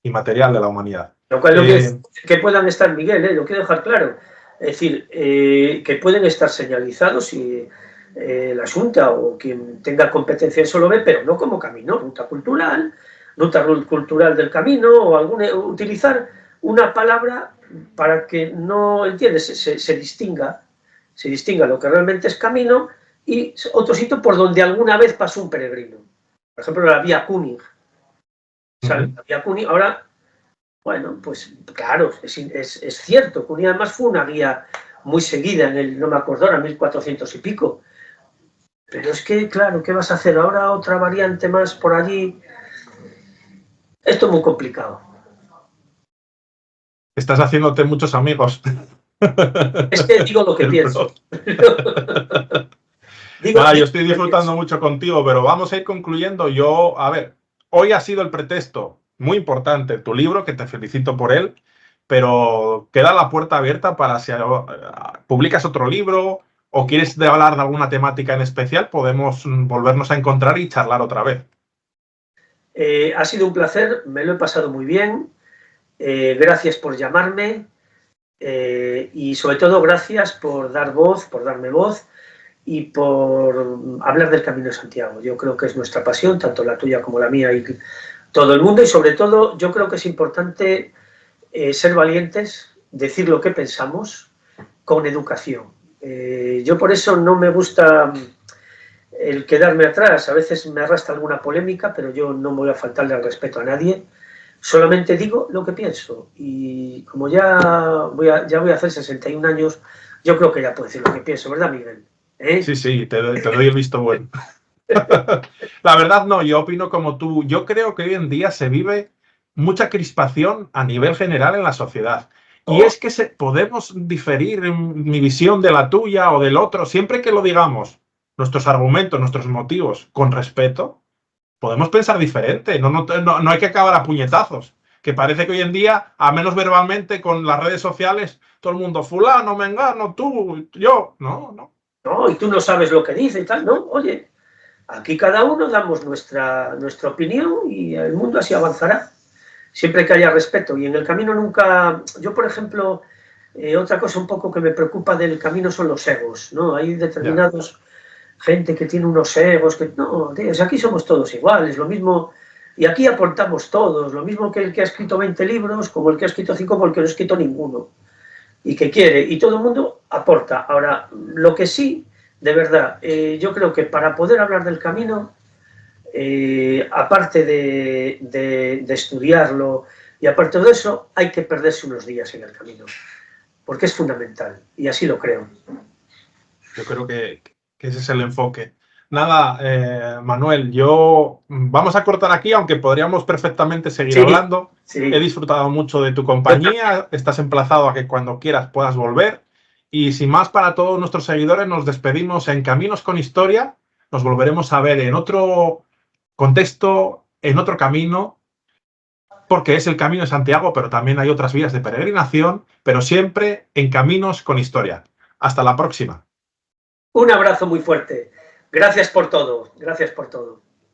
S1: inmaterial de la humanidad.
S2: Lo cual no quiere decir que puedan estar, Miguel, lo quiero dejar claro. Es decir, que pueden estar señalizados y la Xunta o quien tenga competencia en eso lo ve, pero no como camino, ruta cultural del camino o utilizar una palabra para que no, ¿entiendes? Se distinga lo que realmente es camino y otro sitio por donde alguna vez pasó un peregrino. Por ejemplo, la vía Kuning. Había Cuny, ahora, bueno, pues claro, es cierto, Cuny además fue una guía muy seguida en el, no me acuerdo ahora, 1400 y pico. Pero es que, claro, ¿qué vas a hacer? Ahora otra variante más por allí. Esto es muy complicado.
S1: Estás haciéndote muchos amigos.
S2: Es que digo lo que pienso.
S1: Nada, yo estoy disfrutando mucho contigo, pero vamos a ir concluyendo. Yo, a ver, hoy ha sido el pretexto muy importante, tu libro, que te felicito por él, pero queda la puerta abierta para si publicas otro libro o quieres hablar de alguna temática en especial, podemos volvernos a encontrar y charlar otra vez.
S2: Ha sido un placer, me lo he pasado muy bien. Gracias por llamarme y sobre todo gracias por darme voz y por hablar del Camino de Santiago. Yo creo que es nuestra pasión, tanto la tuya como la mía y todo el mundo, y sobre todo yo creo que es importante ser valientes, decir lo que pensamos con educación. Yo por eso no me gusta el quedarme atrás, a veces me arrastra alguna polémica, pero yo no voy a faltarle al respeto a nadie, solamente digo lo que pienso, y como ya voy a hacer 61 años, yo creo que ya puedo decir lo que pienso, ¿verdad, Miguel?
S1: Sí, te doy el visto bueno. La verdad no, yo opino como tú. Yo creo que hoy en día se vive mucha crispación a nivel general en la sociedad. Y es que podemos diferir en mi visión de la tuya o del otro, siempre que lo digamos, nuestros argumentos, nuestros motivos, con respeto, podemos pensar diferente. No hay que acabar a puñetazos. Que parece que hoy en día, a menos verbalmente, con las redes sociales, todo el mundo, fulano, mengano, tú, yo. No.
S2: No, y tú no sabes lo que dice y tal, ¿no? Oye, aquí cada uno damos nuestra opinión y el mundo así avanzará, siempre que haya respeto. Y en el camino nunca... Yo, por ejemplo, otra cosa un poco que me preocupa del camino son los egos, ¿no? Hay determinados gente que tiene unos egos que... No, tío, aquí somos todos iguales, lo mismo... Y aquí aportamos todos, lo mismo que el que ha escrito 20 libros, como el que ha escrito 5, como el que no ha escrito ninguno. Y que quiere, y todo el mundo aporta. Ahora, lo que sí, de verdad, yo creo que para poder hablar del camino, aparte de estudiarlo y aparte de eso, hay que perderse unos días en el camino, porque es fundamental, y así lo creo.
S1: Yo creo que ese es el enfoque. Nada, Manuel, vamos a cortar aquí, aunque podríamos perfectamente seguir hablando. Sí. He disfrutado mucho de tu compañía, estás emplazado a que cuando quieras puedas volver. Y sin más, para todos nuestros seguidores, nos despedimos en Caminos con Historia. Nos volveremos a ver en otro contexto, en otro camino, porque es el Camino de Santiago, pero también hay otras vías de peregrinación, pero siempre en Caminos con Historia. Hasta la próxima.
S2: Un abrazo muy fuerte. Gracias por todo. Gracias por todo.